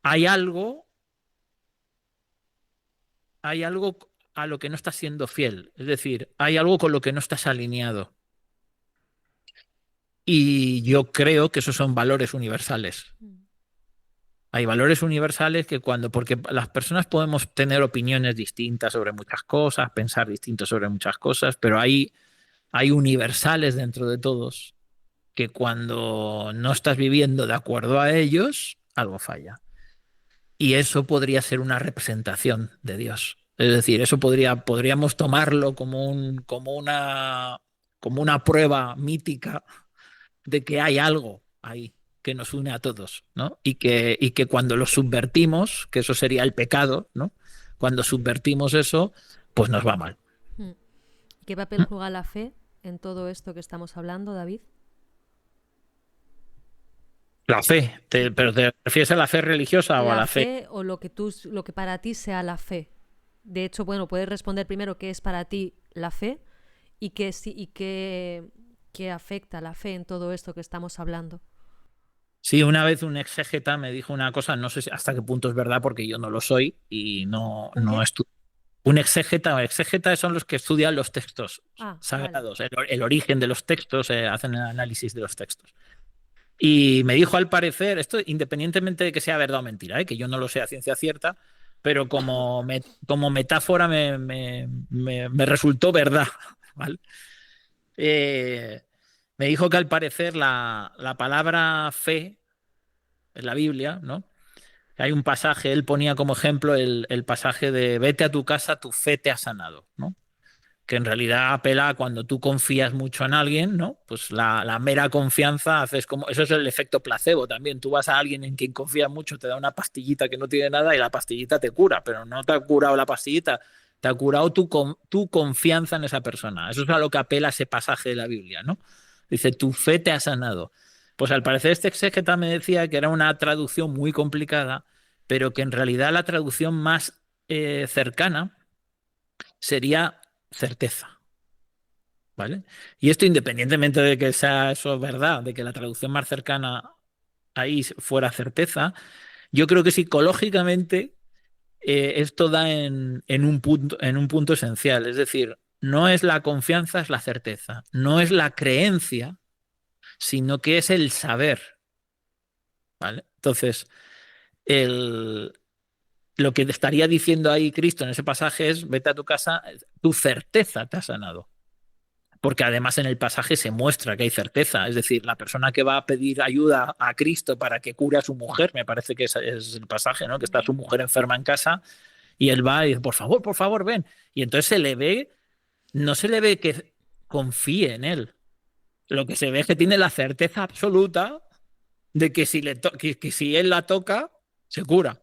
hay algo, hay algo a lo que no estás siendo fiel. Es decir, hay algo con lo que no estás alineado. Y yo creo que esos son valores universales. Mm. Hay valores universales porque las personas podemos tener opiniones distintas sobre muchas cosas, pensar distinto sobre muchas cosas, pero hay universales dentro de todos que cuando no estás viviendo de acuerdo a ellos, algo falla. Y eso podría ser una representación de Dios. Es decir, podríamos tomarlo como una prueba mítica de que hay algo ahí que nos une a todos, ¿no? Y que cuando lo subvertimos, que eso sería el pecado, ¿no? Cuando subvertimos eso, pues nos va mal. Mm. ¿Qué papel juega la fe en todo esto que estamos hablando, David? La fe, Sí. ¿pero te refieres a la fe religiosa o a La la fe? fe o lo que para ti sea la fe. De hecho, bueno, puedes responder primero qué es para ti la fe y qué afecta la fe en todo esto que estamos hablando. Sí, una vez un exégeta me dijo una cosa, no sé hasta qué punto es verdad porque yo no lo soy y ¿Un no qué? estudio. Un exégeta o exégetas son los que estudian los textos Ah, vale. sagrados, el origen de los textos, hacen el análisis de los textos. Y me dijo al parecer, esto independientemente de que sea verdad o mentira, que yo no lo sé a ciencia cierta, pero como metáfora me resultó verdad, ¿vale? eh, me dijo que al parecer la palabra fe en la Biblia, ¿no? Hay un pasaje, él ponía como ejemplo el pasaje de vete a tu casa, tu fe te ha sanado, ¿no? Que en realidad apela a cuando tú confías mucho en alguien, ¿no? Pues la mera confianza haces como... Eso es el efecto placebo también. Tú vas a alguien en quien confías mucho, te da una pastillita que no tiene nada y la pastillita te cura, pero no te ha curado la pastillita, te ha curado tu confianza en esa persona. Eso es a lo que apela ese pasaje de la Biblia, ¿no? Dice, tu fe te ha sanado. Pues al parecer este exégeta me decía que era una traducción muy complicada, pero que en realidad la traducción más cercana sería certeza. ¿Vale? Y esto independientemente de que sea eso verdad, de que la traducción más cercana ahí fuera certeza, yo creo que psicológicamente esto da en un punto esencial. Es decir, no es la confianza, es la certeza. No es la creencia, sino que es el saber. ¿Vale? Entonces, el, lo que estaría diciendo ahí Cristo en ese pasaje es, vete a tu casa, tu certeza te ha sanado. Porque además en el pasaje se muestra que hay certeza, es decir, la persona que va a pedir ayuda a Cristo para que cure a su mujer, me parece que es el pasaje, ¿no? Que está su mujer enferma en casa y él va y dice, por favor, ven. Y entonces se le ve, no se le ve que confíe en él, lo que se ve es que tiene la certeza absoluta de que que si él la toca, se cura.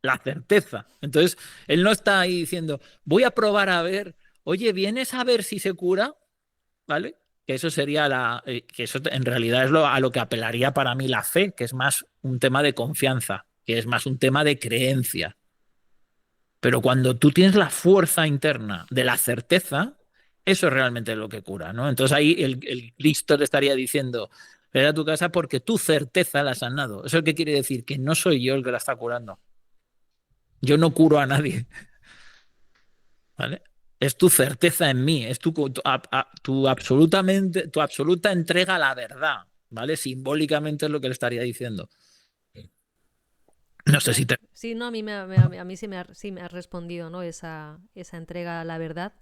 La certeza. Entonces, él no está ahí diciendo, voy a probar a ver, oye, ¿vienes a ver si se cura? ¿Vale? Que eso sería que eso en realidad es a lo que apelaría para mí la fe, que es más un tema de confianza, que es más un tema de creencia. Pero cuando tú tienes la fuerza interna de la certeza, eso es realmente lo que cura, ¿no? Entonces ahí el Cristo te estaría diciendo, ve a tu casa porque tu certeza la has sanado. ¿Eso qué quiere decir? Que no soy yo el que la está curando. Yo no curo a nadie, ¿vale? Es tu certeza en mí, es tu absoluta entrega a la verdad, ¿vale? Simbólicamente es lo que le estaría diciendo. No sé si Bueno, te... sí, no, a mí sí me ha respondido, ¿no? Esa entrega a la verdad.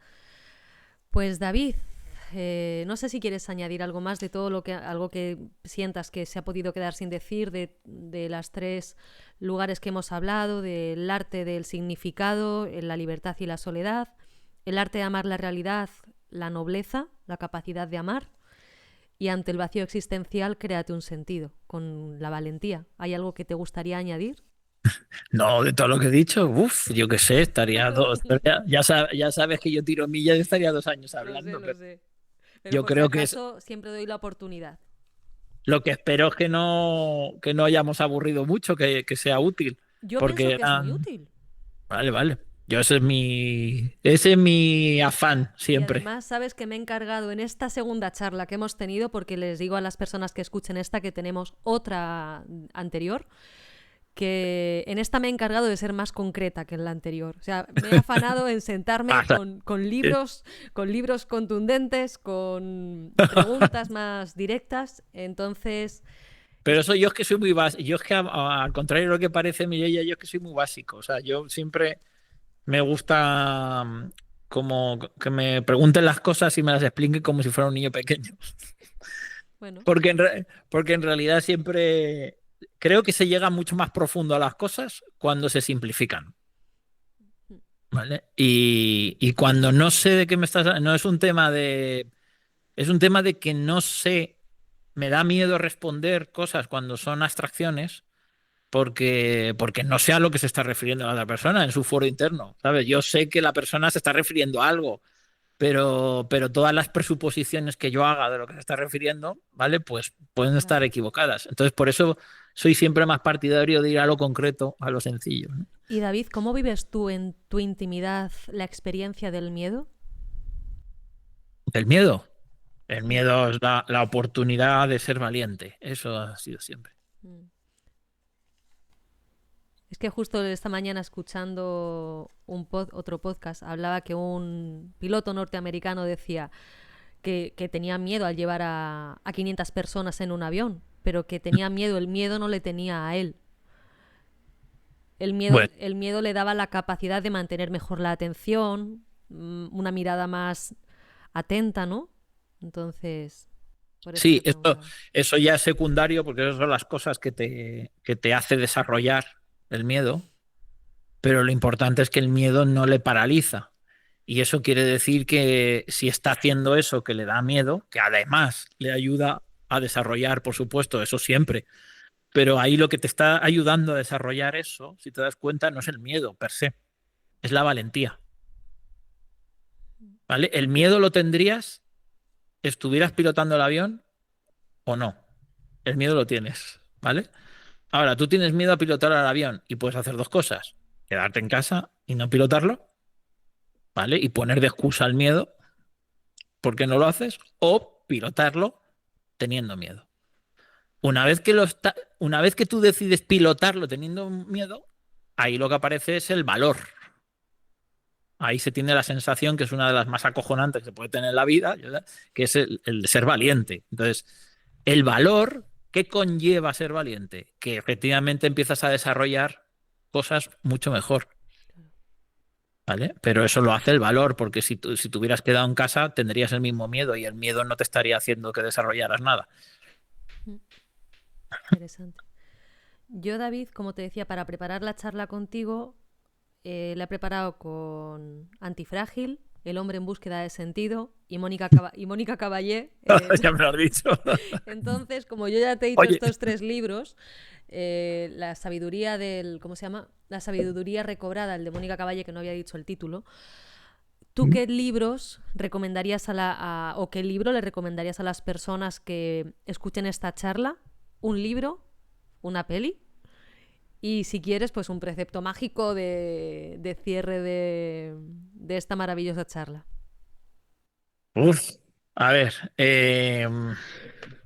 Pues David, no sé si quieres añadir algo más de todo algo que sientas que se ha podido quedar sin decir de las tres lugares que hemos hablado, del arte del significado, la libertad y la soledad, el arte de amar la realidad, la nobleza, la capacidad de amar, y ante el vacío existencial, créate un sentido, con la valentía. ¿Hay algo que te gustaría añadir? No, de todo lo que he dicho, uff, yo qué sé, ya sabes que yo tiro millas y estaría 2 años hablando, Lo pero sé. Pero yo por si creo que es acaso, siempre doy la oportunidad. lo que espero es que no hayamos aburrido mucho, que sea útil, Yo pienso porque que es muy útil. vale, vale. Yo ese es mi afán Y siempre. además, sabes que me he encargado en esta segunda charla que hemos tenido, porque les digo a las personas que escuchen esta que tenemos otra anterior, que en esta me he encargado de ser más concreta que en la anterior. O sea, me he afanado en sentarme con libros contundentes, con preguntas más directas. Entonces, Pero eso yo es que soy muy básico. Yo es que, al contrario de lo que parece Mireia, yo es que soy muy básico. O sea, yo siempre me gusta como que me pregunten las cosas y me las expliquen como si fuera un niño pequeño. bueno, Porque en realidad siempre creo que se llega mucho más profundo a las cosas cuando se simplifican. ¿Vale? Y cuando no sé de qué me estás... No es un tema de... Es un tema de que no sé... Me da miedo responder cosas cuando son abstracciones porque no sé a lo que se está refiriendo la otra persona en su foro interno, ¿sabes? Yo sé que la persona se está refiriendo a algo, pero todas las presuposiciones que yo haga de lo que se está refiriendo, ¿vale? Pues pueden estar claro. equivocadas. Entonces, por eso soy siempre más partidario de ir a lo concreto, a lo sencillo, ¿no? Y David, ¿cómo vives tú en tu intimidad la experiencia del miedo? El miedo. El Mm, miedo es la oportunidad de ser valiente. Eso ha sido siempre. mm. Es que justo esta mañana escuchando otro podcast hablaba que un piloto norteamericano decía que tenía miedo al llevar a 500 personas en un avión, pero que tenía miedo, el miedo no le tenía a él. Bueno, El miedo le daba la capacidad de mantener mejor la atención, una mirada más atenta, ¿no? Entonces, por eso Sí, te preguntaba. eso ya es secundario porque esas son las cosas que te hace desarrollar el miedo, pero lo importante es que el miedo no le paraliza. Y eso quiere decir que si está haciendo eso que le da miedo, que además le ayuda a desarrollar, por supuesto, eso siempre, pero ahí lo que te está ayudando a desarrollar eso, si te das cuenta, no es el miedo per se, es la valentía, ¿vale? El miedo lo tendrías, estuvieras pilotando el avión o no. El miedo lo tienes, ¿vale? Ahora, tú tienes miedo a pilotar el avión y puedes hacer dos cosas, quedarte en casa y no pilotarlo, ¿vale? Y poner de excusa el miedo porque no lo haces, o pilotarlo teniendo miedo. Una vez que tú decides pilotarlo teniendo miedo, ahí lo que aparece es el valor. Ahí se tiene la sensación que es una de las más acojonantes que se puede tener en la vida, ¿verdad? Que es el de ser valiente. Entonces, el valor, ¿qué conlleva ser valiente? Que efectivamente empiezas a desarrollar cosas mucho mejor, ¿vale? Pero eso lo hace el valor, porque si te hubieras quedado en casa tendrías el mismo miedo y el miedo no te estaría haciendo que desarrollaras nada. Mm, interesante. Yo, David, como te decía, para preparar la charla contigo, la he preparado con Antifrágil, El hombre en búsqueda de sentido y Mónica Caballé. Ya me lo has dicho. Entonces, como yo ya te he dicho Oye, estos tres libros, la sabiduría del, ¿cómo se llama? La sabiduría recobrada, el de Mónica Caballé, que no había dicho el título. ¿Tú qué libros recomendarías o qué libro le recomendarías a las personas que escuchen esta charla? ¿Un libro? ¿Una peli? Y si quieres, pues un precepto mágico de cierre de esta maravillosa charla. uf, a ver,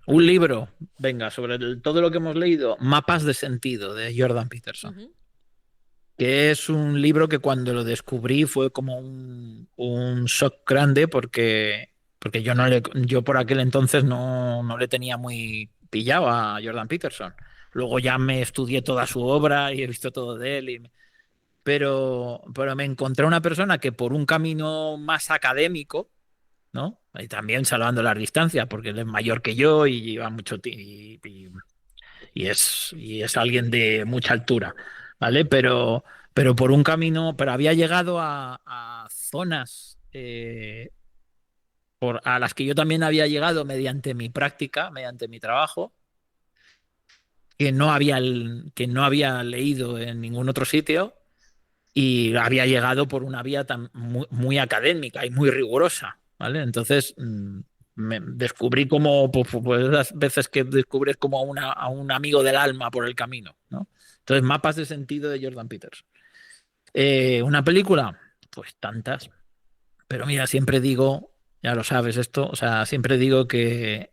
un libro, venga, sobre todo lo que hemos leído, Mapas de sentido, de Jordan Peterson, Ujú. que es un libro que cuando lo descubrí fue como un shock grande porque yo por aquel entonces no le tenía muy pillado a Jordan Peterson. Luego ya me estudié toda su obra y he visto todo de él, pero me encontré una persona que por un camino más académico, ¿no? Y también salvando las distancias, porque él es mayor que yo y lleva mucho tiempo y es alguien de mucha altura, ¿vale? Pero por un camino, pero había llegado a zonas a las que yo también había llegado mediante mi práctica, mediante mi trabajo, que no había leído en ningún otro sitio y había llegado por una vía muy académica y muy rigurosa, ¿vale? Entonces me descubrí como pues, las veces que descubres como a un amigo del alma por el camino, ¿no? Entonces, mapas de sentido de Jordan Peterson. ¿Una película? Pues tantas. Pero mira, siempre digo, ya lo sabes esto, o sea, siempre digo que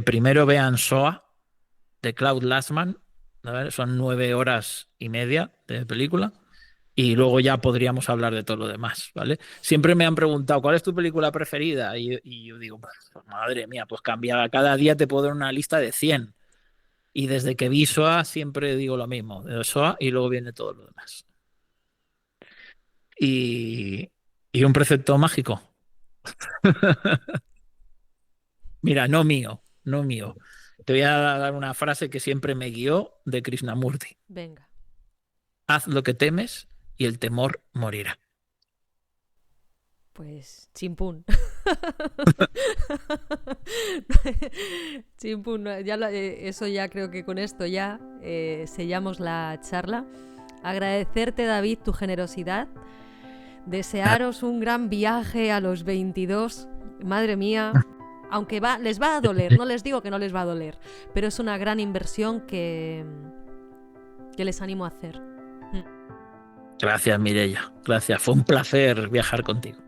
primero vean SOA de Cloud Lastman, ¿vale? Son 9 horas y media de película y luego ya podríamos hablar de todo lo demás, ¿vale? Siempre me han preguntado, ¿cuál es tu película preferida? Y yo digo, pues, madre mía, pues cambia, cada día te puedo dar una lista de 100. Y desde que vi SOA siempre digo lo mismo, de SOA y luego viene todo lo demás. Y, y un precepto mágico. Mira, no mío, no mío. Te voy a dar una frase que siempre me guió de Krishnamurti. Venga, Haz lo que temes y el temor morirá. pues chimpún. Chimpún, no, eso ya creo que con esto ya sellamos la charla. Agradecerte, David, tu generosidad. Desearos un gran viaje a los 22. Madre mía, aunque les va a doler, no les digo que no les va a doler, pero es una gran inversión que les animo a hacer. Gracias, Mireia. Gracias. Fue un placer viajar contigo.